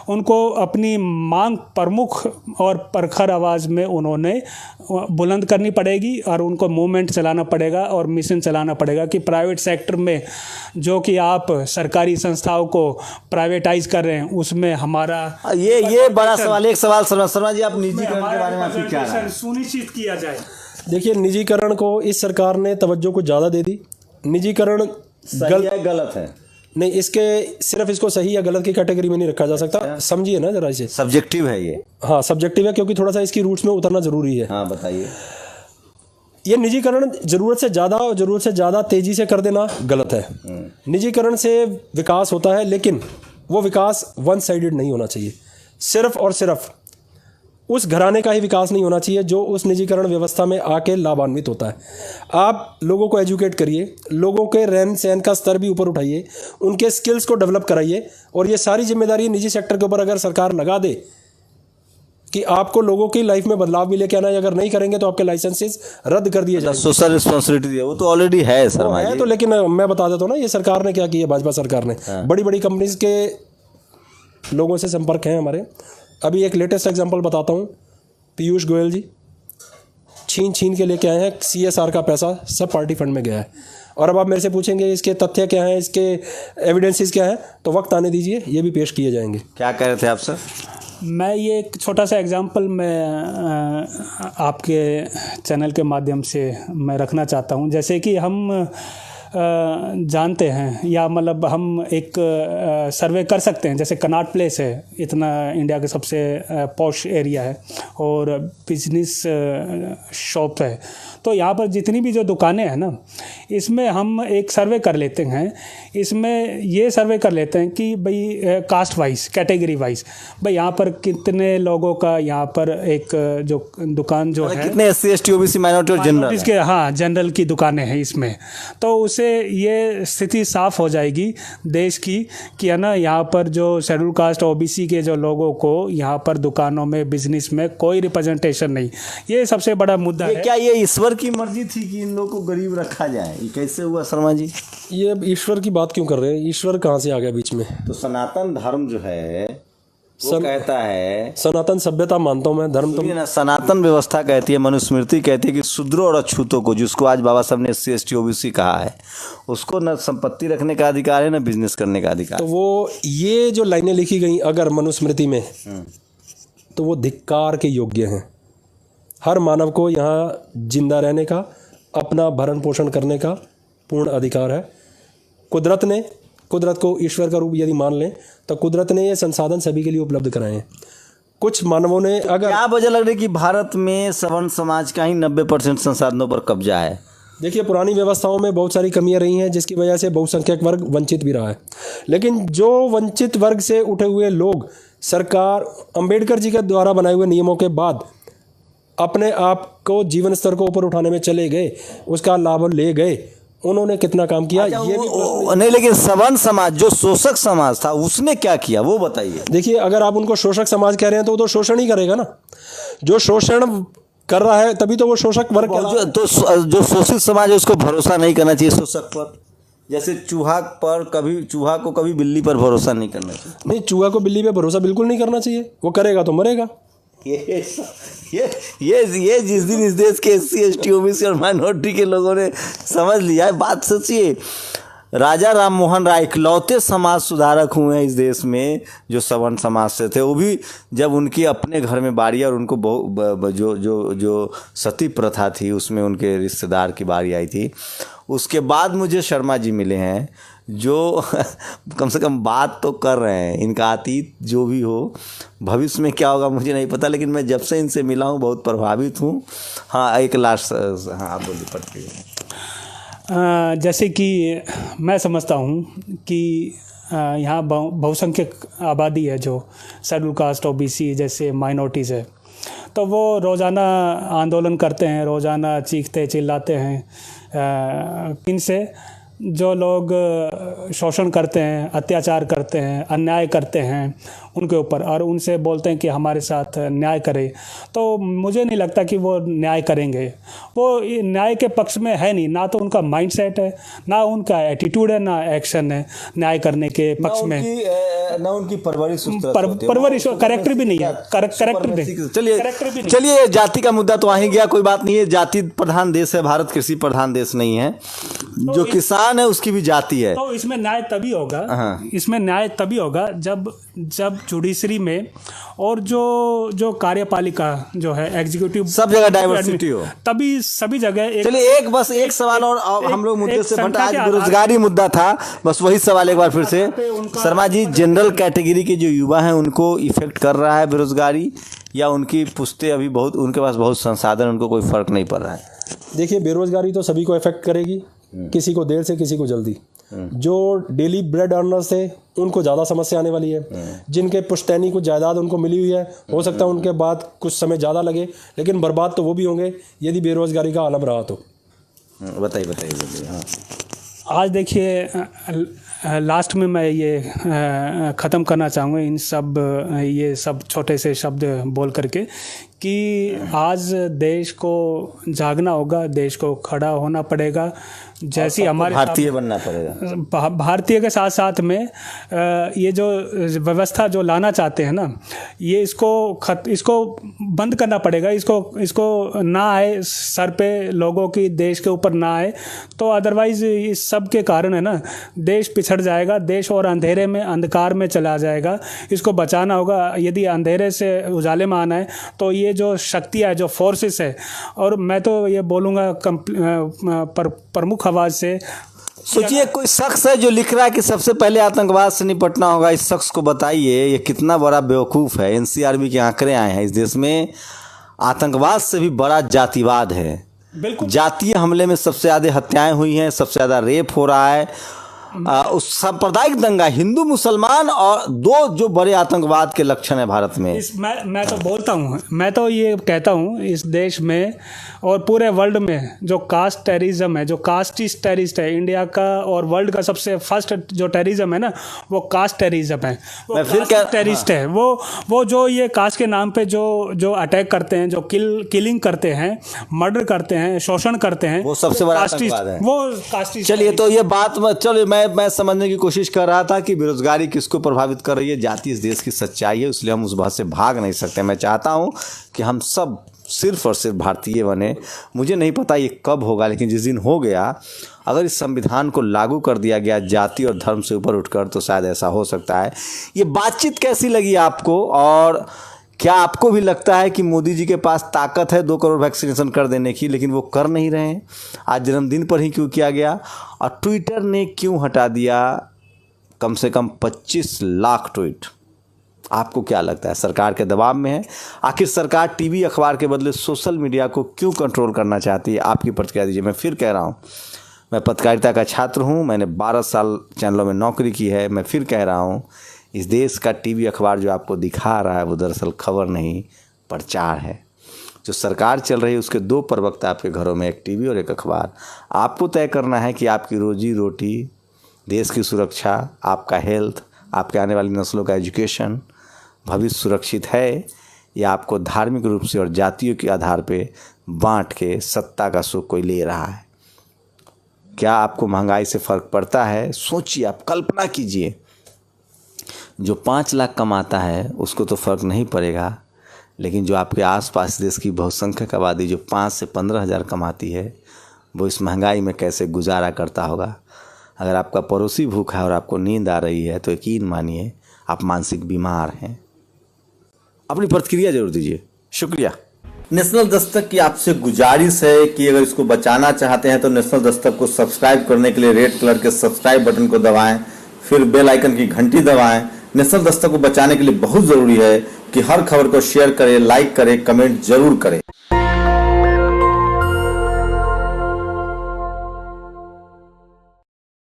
उनको अपनी मांग प्रमुख और प्रखर आवाज़ में उन्होंने बुलंद करनी पड़ेगी और उनको मूवमेंट चलाना पड़ेगा और मिशन चलाना पड़ेगा कि प्राइवेट सेक्टर में जो कि आप सरकारी संस्थाओं को प्राइवेटाइज कर रहे हैं, उसमें हमारा ये बड़ा सवाल। एक सवाल शर्मा जी, आप निजीकरण के बारे में आपकी क्या राय है? सुनिश्चित किया जाए। देखिए, निजीकरण को इस सरकार ने तवज्जो कुछ ज़्यादा दे दी। निजीकरण गलत है नहीं, सिर्फ इसको सही या गलत की कैटेगरी में नहीं रखा जा सकता। समझिए ना जरा इसे, सब्जेक्टिव है ये। हाँ, सब्जेक्टिव है, क्योंकि थोड़ा सा इसकी रूट्स में उतरना जरूरी है। हाँ बताइए। ये निजीकरण जरूरत से ज़्यादा तेजी से कर देना गलत है। निजीकरण से विकास होता है, लेकिन वो विकास वन साइडेड नहीं होना चाहिए। सिर्फ और सिर्फ उस घराने का ही विकास नहीं होना चाहिए जो उस निजीकरण व्यवस्था में आके लाभान्वित होता है। आप लोगों को एजुकेट करिए, लोगों के रहन सहन का स्तर भी ऊपर उठाइए, उनके स्किल्स को डेवलप कराइए। और ये सारी जिम्मेदारी निजी सेक्टर के ऊपर अगर सरकार लगा दे कि आपको लोगों की लाइफ में बदलाव भी लेके आना है, अगर नहीं करेंगे तो आपके लाइसेंसेस रद्द कर दिए जाएंगे। सोशल रिस्पॉन्सिबिलिटी वो तो ऑलरेडी है सर है तो, लेकिन मैं बता देता हूँ ना, ये सरकार ने क्या किया, भाजपा सरकार ने बड़ी बड़ी कंपनीज के लोगों से संपर्क है हमारे। अभी एक लेटेस्ट एग्जांपल बताता हूँ। पीयूष गोयल जी छीन के लेके आए हैं CSR का पैसा, सब पार्टी फंड में गया है। और अब आप मेरे से पूछेंगे इसके तथ्य क्या हैं, इसके एविडेंसेस क्या हैं, तो वक्त आने दीजिए, ये भी पेश किए जाएंगे। क्या कह रहे थे आप सर? मैं ये एक छोटा सा एग्जांपल मैं आपके चैनल के माध्यम से मैं रखना चाहता हूँ। जैसे कि हम जानते हैं, या मतलब हम एक सर्वे कर सकते हैं। जैसे कनॉट प्लेस है, इतना इंडिया के सबसे पॉश एरिया है और बिजनेस शॉप है। तो यहाँ पर जितनी भी जो दुकानें हैं ना, इसमें हम एक सर्वे कर लेते हैं। इसमें ये सर्वे कर लेते हैं कि भाई कास्ट वाइज, कैटेगरी वाइज, भाई यहाँ पर कितने लोगों का यहाँ पर एक जो दुकान जो है, कितने SC ST OBC माइनॉरिटी और जनरल इसके, हाँ, जनरल की दुकानें हैं इसमें। तो उससे ये स्थिति साफ हो जाएगी देश की कि है ना, यहाँ पर जो शेड्यूल कास्ट, OBC के जो लोगों को यहाँ पर दुकानों में, बिजनेस में कोई रिप्रेजेंटेशन नहीं। ये सबसे बड़ा मुद्दा है। क्या ये ईश्वर की मर्जी थी कि इन लोगों को गरीब रखा जाए? ये कैसे हुआ शर्मा जी? ये ईश्वर की बात क्यों कर रहे हैं? ईश्वर कहाँ से आ गया बीच में? तो सनातन धर्म जो है वो कहता है, सनातन सभ्यता मानता हूँ मैं, धर्म तो ना, सनातन व्यवस्था कहती है, मनुस्मृति कहती है कि शूद्रों और अछूतों को, जिसको आज बाबा साहब ने SC ST OBC कहा है, उसको न संपत्ति रखने का अधिकार है, न बिजनेस करने का अधिकार। तो वो ये जो लाइनें लिखी गई अगर मनुस्मृति में, तो वो धिक्कार के योग्य हैं। हर मानव को यहाँ जिंदा रहने का, अपना भरण पोषण करने का पूर्ण अधिकार है। कुदरत को ईश्वर का रूप यदि मान लें, तो कुदरत ने ये संसाधन सभी के लिए उपलब्ध कराए हैं। कुछ मानवों ने, अगर क्या वजह लग रही है कि भारत में सवर्ण समाज का ही 90% संसाधनों पर कब्जा है? देखिए, पुरानी व्यवस्थाओं में बहुत सारी कमियां रही हैं, जिसकी वजह से बहुसंख्यक वर्ग वंचित भी रहा है। लेकिन जो वंचित वर्ग से उठे हुए लोग सरकार, अंबेडकर जी के द्वारा बनाए हुए नियमों के बाद अपने आप को जीवन स्तर को ऊपर उठाने में चले गए, उसका लाभ ले गए, उन्होंने कितना काम किया ये भी नहीं, लेकिन सवर्ण समाज जो शोषक समाज था उसने क्या किया वो बताइए। देखिए, अगर आप उनको शोषक समाज कह रहे हैं तो वो तो शोषण ही करेगा ना। जो शोषण कर रहा है तभी तो वो शोषक वर्ग कहलाता है। जो शोषित समाज है उसको भरोसा नहीं करना चाहिए शोषक पर। जैसे चूहा को कभी बिल्ली पर भरोसा नहीं करना चाहिए। नहीं, चूहा को बिल्ली पे भरोसा बिल्कुल नहीं करना चाहिए, वो करेगा तो मरेगा। ये जिस दिन इस देश के SC ST OBC और माइनॉरिटी के लोगों ने समझ लिया है, बात सोचिए, राजा राम मोहन राय इकलौते समाज सुधारक हुए हैं इस देश में जो सवर्ण समाज से थे। वो भी जब उनकी अपने घर में बारी और उनको जो सती प्रथा थी उसमें उनके रिश्तेदार की बारी आई थी। उसके बाद मुझे शर्मा जी मिले हैं जो कम से कम बात तो कर रहे हैं। इनका अतीत जो भी हो, भविष्य में क्या होगा मुझे नहीं पता, लेकिन मैं जब से इनसे मिला हूँ बहुत प्रभावित हूँ। हाँ, एक लास्ट, हाँ आप बोलिए पटके। जैसे कि मैं समझता हूँ कि यहाँ बहुसंख्यक आबादी है जो शेड्यूल कास्ट OBC जैसे माइनॉरिटीज़ है, तो वो रोज़ाना आंदोलन करते हैं, रोज़ाना चीखते चिल्लाते हैं किन से, जो लोग शोषण करते हैं, अत्याचार करते हैं, अन्याय करते हैं उनके ऊपर, और उनसे बोलते हैं कि हमारे साथ न्याय करें। तो मुझे नहीं लगता कि वो न्याय करेंगे। वो न्याय के पक्ष में है नहीं, ना तो उनका माइंडसेट है, ना उनका एटीट्यूड है, ना एक्शन है न्याय करने के पक्ष में, ना उनकी परवरिश करेक्टर भी नहीं है, करेक्टर नहीं। चलिए जाति का मुद्दा तो आ ही गया, कोई बात नहीं है। जाति प्रधान देश है भारत, कृषि प्रधान देश नहीं है। जो किसान है उसकी भी जाति है। तो इसमें न्याय तभी होगा, इसमें न्याय तभी होगा जब जुडिशरी में और जो कार्यपालिका जो है एग्जीक्यूटिव सब जगह डाइवर्सिटी हो, तभी सभी जगह। चलिए एक सवाल और हम लोग मुद्दे से भटक, आज बेरोजगारी मुद्दा था, बस वही सवाल एक बार फिर से। शर्मा जी, जनरल कैटेगरी के जो युवा हैं उनको इफेक्ट कर रहा है बेरोजगारी, या उनकी पुश्ते अभी बहुत, उनके पास बहुत संसाधन, उनको कोई फर्क नहीं पड़ रहा है? देखिए, बेरोजगारी तो सभी को इफेक्ट करेगी, किसी को देर से किसी को जल्दी। जो डेली ब्रेड अर्नर्स है उनको ज़्यादा समस्या आने वाली है। जिनके पुश्तैनी कुछ जायदाद उनको मिली हुई है, हो सकता है उनके बाद कुछ समय ज़्यादा लगे, लेकिन बर्बाद तो वो भी होंगे यदि बेरोजगारी का आलम रहा तो। बताइए। हाँ, आज देखिए, लास्ट में मैं ये ख़त्म करना चाहूँगा ये सब छोटे से शब्द बोल करके कि आज देश को जागना होगा, देश को खड़ा होना पड़ेगा। जैसी हमारे भारतीय बनना पड़ेगा। भारतीय के साथ साथ में ये जो व्यवस्था जो लाना चाहते हैं ना, ये इसको बंद करना पड़ेगा। इसको ना आए सर पे लोगों की, देश के ऊपर ना आए, तो अदरवाइज़ इस सब के कारण है ना देश पिछड़ जाएगा, देश और अंधेरे में, अंधकार में चला जाएगा। इसको बचाना होगा। यदि अंधेरे से उजाले में आना है तो ये जो शक्तियाँ है, जो फोर्सेस है, और मैं तो ये बोलूँगा प्रमुख आवाज़ से, सोचिए कोई शख्स है जो लिख रहा है कि सबसे पहले आतंकवाद से निपटना होगा। इस शख्स को बताइए ये कितना बड़ा बेवकूफ़ है। NCRB के आंकड़े आए हैं, इस देश में आतंकवाद से भी बड़ा जातिवाद है। बिल्कुल, जातीय हमले में सबसे ज़्यादा हत्याएं हुई हैं, सबसे ज़्यादा रेप हो रहा है। उस सांप्रदायिक दंगा, हिंदू मुसलमान, और दो जो बड़े आतंकवाद के लक्षण है भारत में। मैं तो बोलता हूँ, मैं तो ये कहता हूँ, इस देश में और पूरे वर्ल्ड में जो कास्ट टेररिज्म है, जो कास्टिस्ट टेररिस्ट है, इंडिया का और वर्ल्ड का सबसे फर्स्ट जो टेररिज्म है ना, वो कास्ट टेररिज्म है। वो टेररिस्ट है। वो जो ये कास्ट के नाम पे जो अटैक करते हैं, जो किलिंग करते हैं, मर्डर करते हैं, शोषण करते हैं, वो सबसे बड़ा आतंकवाद है। वो कास्टिस्ट। चलिए, तो ये बात चलिए, मैं समझने की कोशिश कर रहा था कि बेरोजगारी किसको प्रभावित कर रही है। जाति इस देश की सच्चाई है, इसलिए हम उस बात से भाग नहीं सकते। मैं चाहता हूं कि हम सब सिर्फ और सिर्फ भारतीय बने। मुझे नहीं पता ये कब होगा, लेकिन जिस दिन हो गया, अगर इस संविधान को लागू कर दिया गया जाति और धर्म से ऊपर उठकर, तो शायद ऐसा हो सकता है। ये बातचीत कैसी लगी आपको, और क्या आपको भी लगता है कि मोदी जी के पास ताकत है 2 करोड़ वैक्सीनेशन कर देने की, लेकिन वो कर नहीं रहे हैं? आज जन्मदिन पर ही क्यों किया गया, और ट्विटर ने क्यों हटा दिया कम से कम 25 लाख ट्वीट? आपको क्या लगता है? सरकार के दबाव में है? आखिर सरकार टीवी अखबार के बदले सोशल मीडिया को क्यों कंट्रोल करना चाहती है? आपकी प्रतिक्रिया दीजिए। मैं फिर कह रहा हूँ, मैं पत्रकारिता का छात्र हूँ, मैंने 12 साल चैनलों में नौकरी की है। मैं फिर कह रहा हूँ, इस देश का टीवी अखबार जो आपको दिखा रहा है वो दरअसल खबर नहीं, प्रचार है। जो सरकार चल रही है उसके 2 प्रवक्ता आपके घरों में, एक टीवी और एक अखबार। आपको तय करना है कि आपकी रोजी रोटी, देश की सुरक्षा, आपका हेल्थ, आपके आने वाली नस्लों का एजुकेशन, भविष्य सुरक्षित है या आपको धार्मिक रूप से और जातियों के आधार पे बांट के सत्ता का सुख कोई ले रहा है। क्या आपको महंगाई से फ़र्क पड़ता है? सोचिए, आप कल्पना कीजिए, जो 5 लाख कमाता है उसको तो फ़र्क नहीं पड़ेगा, लेकिन जो आपके आसपास देश की बहुसंख्यक आबादी जो 5 से 15 हज़ार कमाती है, वो इस महंगाई में कैसे गुजारा करता होगा। अगर आपका पड़ोसी भूखा है और आपको नींद आ रही है तो यकीन मानिए आप मानसिक बीमार हैं। अपनी प्रतिक्रिया जरूर दीजिए। शुक्रिया। नेशनल दस्तक की आपसे गुजारिश है कि अगर इसको बचाना चाहते हैं तो नेशनल दस्तक को सब्सक्राइब करने के लिए रेड कलर के सब्सक्राइब बटन को दबाएं, फिर बेल आइकन की घंटी दबाएं। नेशनल दस्तक को बचाने के लिए बहुत ज़रूरी है कि हर खबर को शेयर करें, लाइक करें, कमेंट जरूर करें।